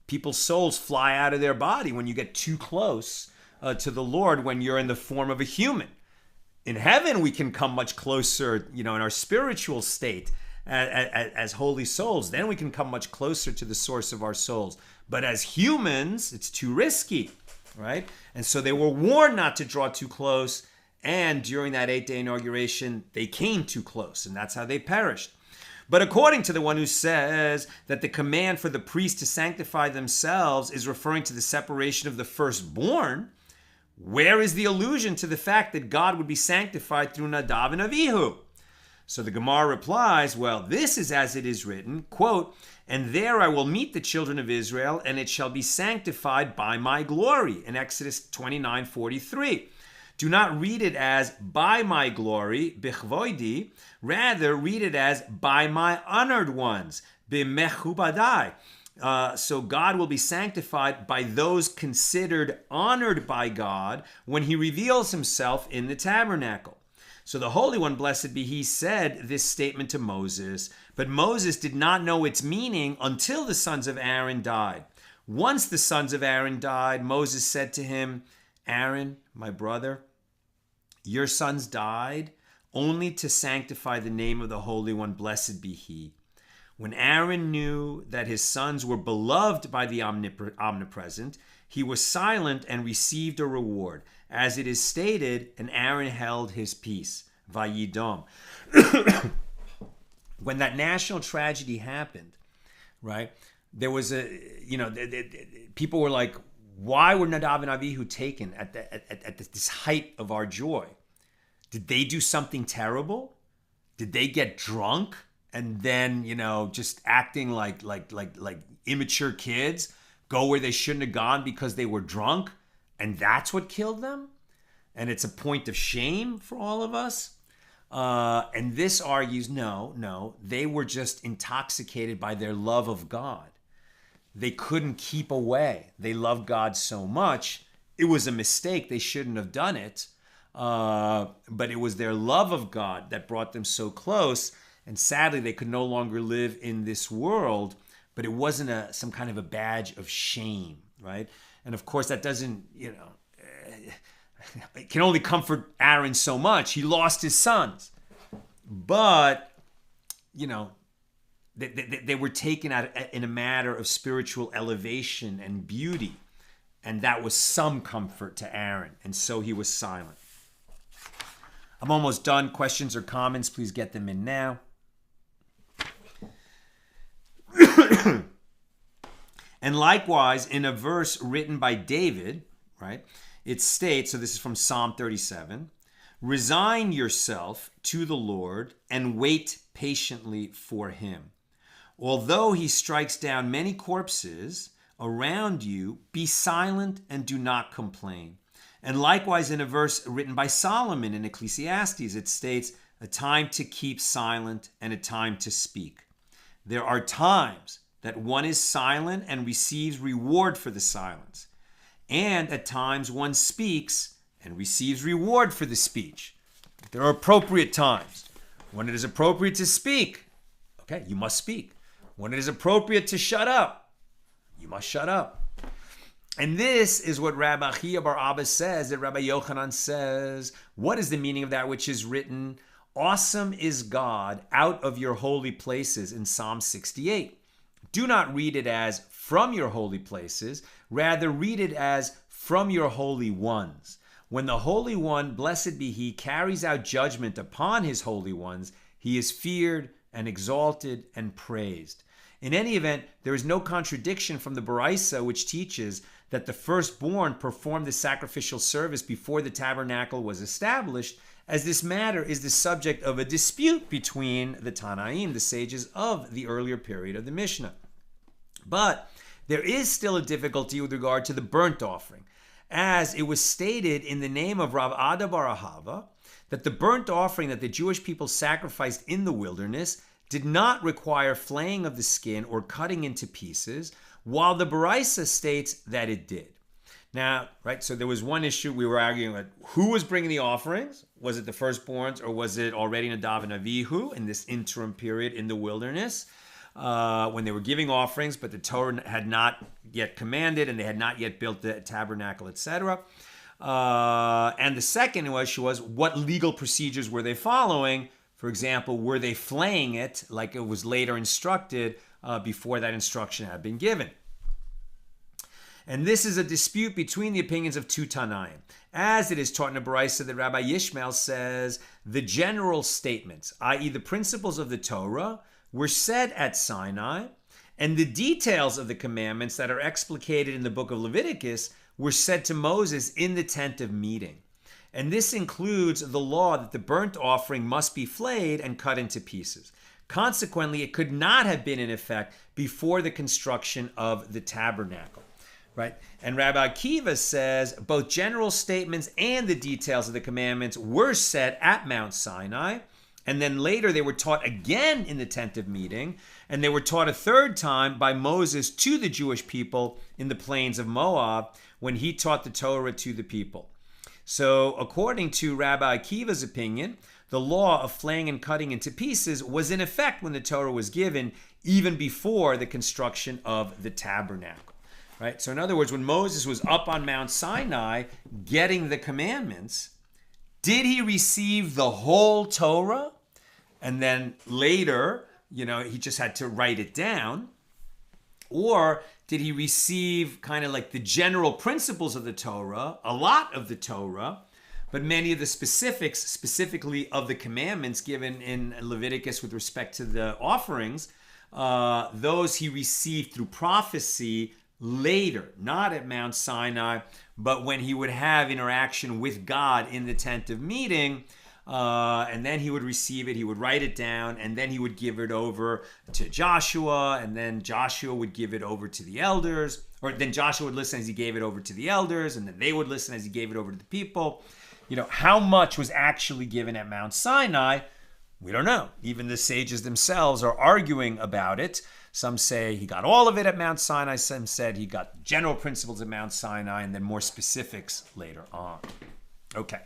people's souls fly out of their body when you get too close to the Lord when you're in the form of a human. In heaven, we can come much closer, in our spiritual state as holy souls. Then we can come much closer to the source of our souls. But as humans, it's too risky, right? And so they were warned not to draw too close. And during that 8-day inauguration, they came too close, and that's how they perished. But according to the one who says that the command for the priests to sanctify themselves is referring to the separation of the firstborn, where is the allusion to the fact that God would be sanctified through Nadav and Avihu? So the Gemara replies, well, this is as it is written, quote, and there I will meet the children of Israel, and it shall be sanctified by my glory, in Exodus 29:43. Do not read it as by my glory, bichvoidi, rather read it as by my honored ones, bimechubadai. So God will be sanctified by those considered honored by God when he reveals himself in the tabernacle. So the Holy One, blessed be he, said this statement to Moses, but Moses did not know its meaning until the sons of Aaron died. Once the sons of Aaron died, Moses said to him, Aaron, my brother, your sons died only to sanctify the name of the Holy One, blessed be he. When Aaron knew that his sons were beloved by the omnipresent, he was silent and received a reward. As it is stated, and Aaron held his peace. Vayidom. When that national tragedy happened, right, there was people were like, why were Nadav and Avihu taken at this height of our joy? Did they do something terrible? Did they get drunk and then, just acting like immature kids, go where they shouldn't have gone because they were drunk? And that's what killed them? And it's a point of shame for all of us? And this argues, no, they were just intoxicated by their love of God. They couldn't keep away. They loved God so much. It was a mistake. They shouldn't have done it. But it was their love of God that brought them so close. And sadly, they could no longer live in this world. But it wasn't some kind of a badge of shame, right? And of course, that doesn't, it can only comfort Aaron so much. He lost his sons. But, they were taken out in a matter of spiritual elevation and beauty. And that was some comfort to Aaron. And so he was silent. I'm almost done. Questions or comments, please get them in now. And likewise, in a verse written by David, right, it states, so this is from Psalm 37, resign yourself to the Lord and wait patiently for him. Although he strikes down many corpses around you, be silent and do not complain. And likewise, in a verse written by Solomon in Ecclesiastes, it states, a time to keep silent and a time to speak. There are times that one is silent and receives reward for the silence. And at times one speaks and receives reward for the speech. There are appropriate times. When it is appropriate to speak, okay, you must speak. When it is appropriate to shut up, you must shut up. And this is what Rabbi Chia bar Abba says, that Rabbi Yochanan says, what is the meaning of that which is written? Awesome is God out of your holy places in Psalm 68. Do not read it as from your holy places, rather read it as from your holy ones. When the Holy One, blessed be he, carries out judgment upon his holy ones, he is feared and exalted and praised. In any event, there is no contradiction from the Baraisa, which teaches that the firstborn performed the sacrificial service before the tabernacle was established, as this matter is the subject of a dispute between the Tanaim, the sages of the earlier period of the Mishnah. But there is still a difficulty with regard to the burnt offering, as it was stated in the name of Rav Ada bar Ahava that the burnt offering that the Jewish people sacrificed in the wilderness did not require flaying of the skin or cutting into pieces, while the Baraisa states that it did. Now, right, so there was one issue we were arguing about who was bringing the offerings. Was it the firstborns or was it already Nadav and Avihu in this interim period in the wilderness when they were giving offerings, but the Torah had not yet commanded and they had not yet built the tabernacle, etc. And the second issue was what legal procedures were they following? For example, were they flaying it like it was later instructed before that instruction had been given? And this is a dispute between the opinions of two Tanaim. As it is taught in a Baraisa that Rabbi Yishmael says, the general statements, i.e. the principles of the Torah, were said at Sinai, and the details of the commandments that are explicated in the book of Leviticus were said to Moses in the tent of meeting. And this includes the law that the burnt offering must be flayed and cut into pieces. Consequently, it could not have been in effect before the construction of the tabernacle. Right? And Rabbi Akiva says both general statements and the details of the commandments were said at Mount Sinai, and then later they were taught again in the tent of meeting, and they were taught a third time by Moses to the Jewish people in the plains of Moab when he taught the Torah to the people. So according to Rabbi Akiva's opinion, the law of flaying and cutting into pieces was in effect when the Torah was given, even before the construction of the tabernacle. Right? So in other words, when Moses was up on Mount Sinai getting the commandments, did he receive the whole Torah? And then later, he just had to write it down? Or did he receive kind of like the general principles of the Torah, a lot of the Torah, but many of the specifics, specifically of the commandments given in Leviticus with respect to the offerings, those he received through prophecy later, not at Mount Sinai, but when he would have interaction with God in the tent of meeting, and then he would receive it, he would write it down, and then he would give it over to Joshua, and then Joshua would give it over to the elders, or then Joshua would listen as he gave it over to the elders, and then they would listen as he gave it over to the people. How much was actually given at Mount Sinai? We don't know. Even the sages themselves are arguing about it. Some say he got all of it at Mount Sinai. Some said he got general principles at Mount Sinai and then more specifics later on. Okay.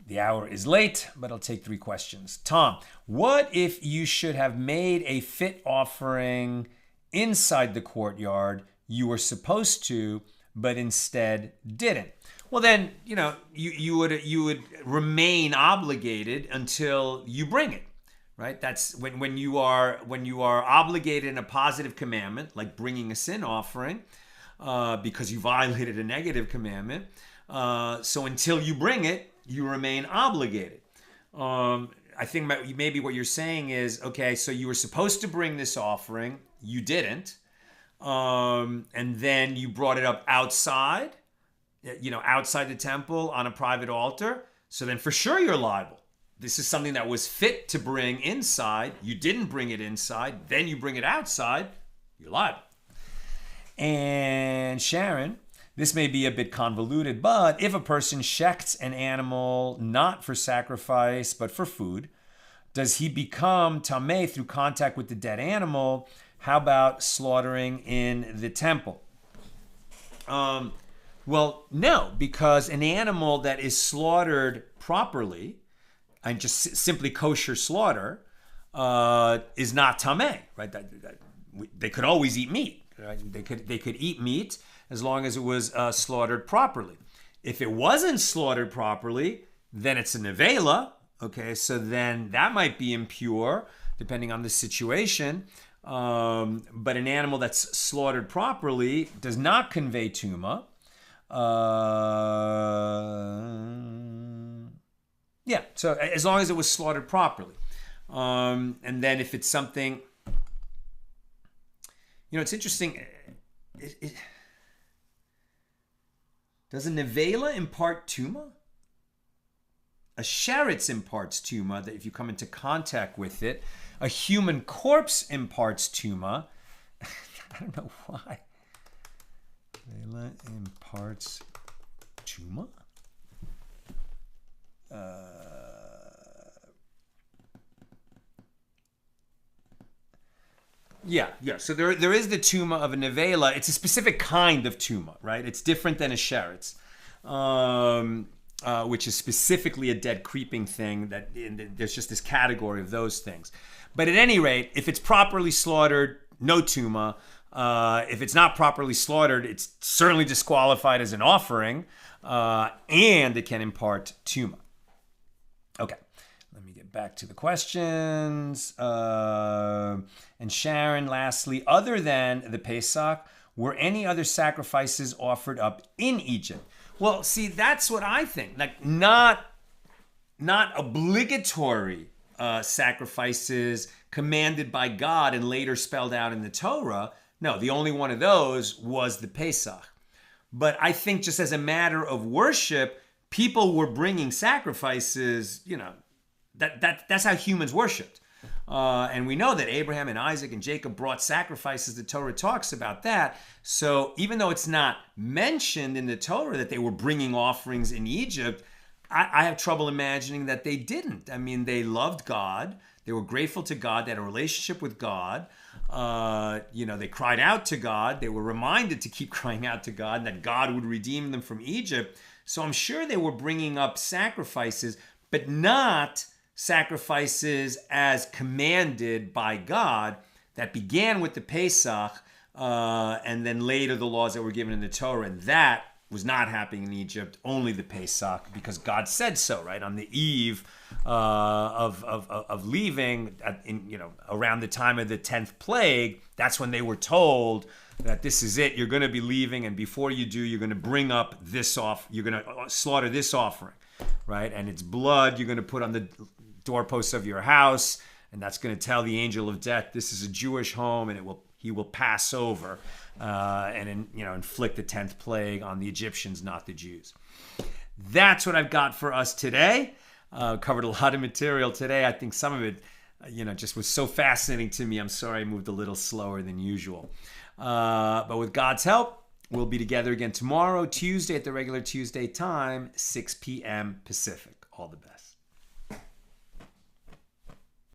The hour is late, but I'll take 3 questions. Tom, what if you should have made a fit offering inside the courtyard you were supposed to, but instead didn't? Well, then, you would remain obligated until you bring it. right? That's when you are obligated in a positive commandment, like bringing a sin offering, because you violated a negative commandment. So until you bring it, you remain obligated. I think maybe what you're saying is, okay, so you were supposed to bring this offering, you didn't, and then you brought it up outside, outside the temple on a private altar. So then for sure you're liable. This is something that was fit to bring inside. You didn't bring it inside. Then you bring it outside. You're liable. And Sharon, this may be a bit convoluted, but if a person shechts an animal not for sacrifice but for food, does he become tameh through contact with the dead animal? How about slaughtering in the temple? Well, no, because an animal that is slaughtered properly, and just simply kosher slaughter, is not tameh, right? They could always eat meat, right? They could eat meat as long as it was slaughtered properly. If it wasn't slaughtered properly, then it's a nevela. Okay, so then that might be impure, depending on the situation. But an animal that's slaughtered properly does not convey tuma. Yeah, so as long as it was slaughtered properly. And then if it's something, it's interesting. Does a nevela impart tuma? A sheretz imparts tuma, that if you come into contact with it. A human corpse imparts tuma. I don't know why. Nevela imparts tuma? Yeah. So there is the tuma of a nevela. It's a specific kind of tuma, right? It's different than a sheretz, which is specifically a dead creeping thing. There's just this category of those things. But at any rate, if it's properly slaughtered, no tuma. If it's not properly slaughtered, it's certainly disqualified as an offering, and it can impart tuma. Okay. Let me get back to the questions. And Sharon, lastly, other than the Pesach, were any other sacrifices offered up in Egypt? Well, see, that's what I think. Like, not obligatory sacrifices commanded by God and later spelled out in the Torah. No, the only one of those was the Pesach. But I think just as a matter of worship, people were bringing sacrifices, that's how humans worshipped. And we know that Abraham and Isaac and Jacob brought sacrifices. The Torah talks about that. So even though it's not mentioned in the Torah that they were bringing offerings in Egypt, I have trouble imagining that they didn't. I mean, they loved God. They were grateful to God. They had a relationship with God. They cried out to God. They were reminded to keep crying out to God and that God would redeem them from Egypt. So I'm sure they were bringing up sacrifices, but not sacrifices as commanded by God that began with the Pesach, and then later the laws that were given in the Torah. And that was not happening in Egypt, only the Pesach, because God said so, right? On the eve of leaving, around the time of the 10th plague, that's when they were told that this is it, you're going to be leaving, and before you do, you're going to bring up this you're going to slaughter this offering, right? And its blood you're going to put on the doorposts of your house, and that's going to tell the angel of death, this is a Jewish home, and he will pass over and inflict the 10th plague on the Egyptians, not the Jews. That's what I've got for us today. Covered a lot of material today. I think some of it, just was so fascinating to me. I'm sorry I moved a little slower than usual. But with God's help, we'll be together again tomorrow, Tuesday, at the regular Tuesday time, 6 p.m. Pacific. All the best.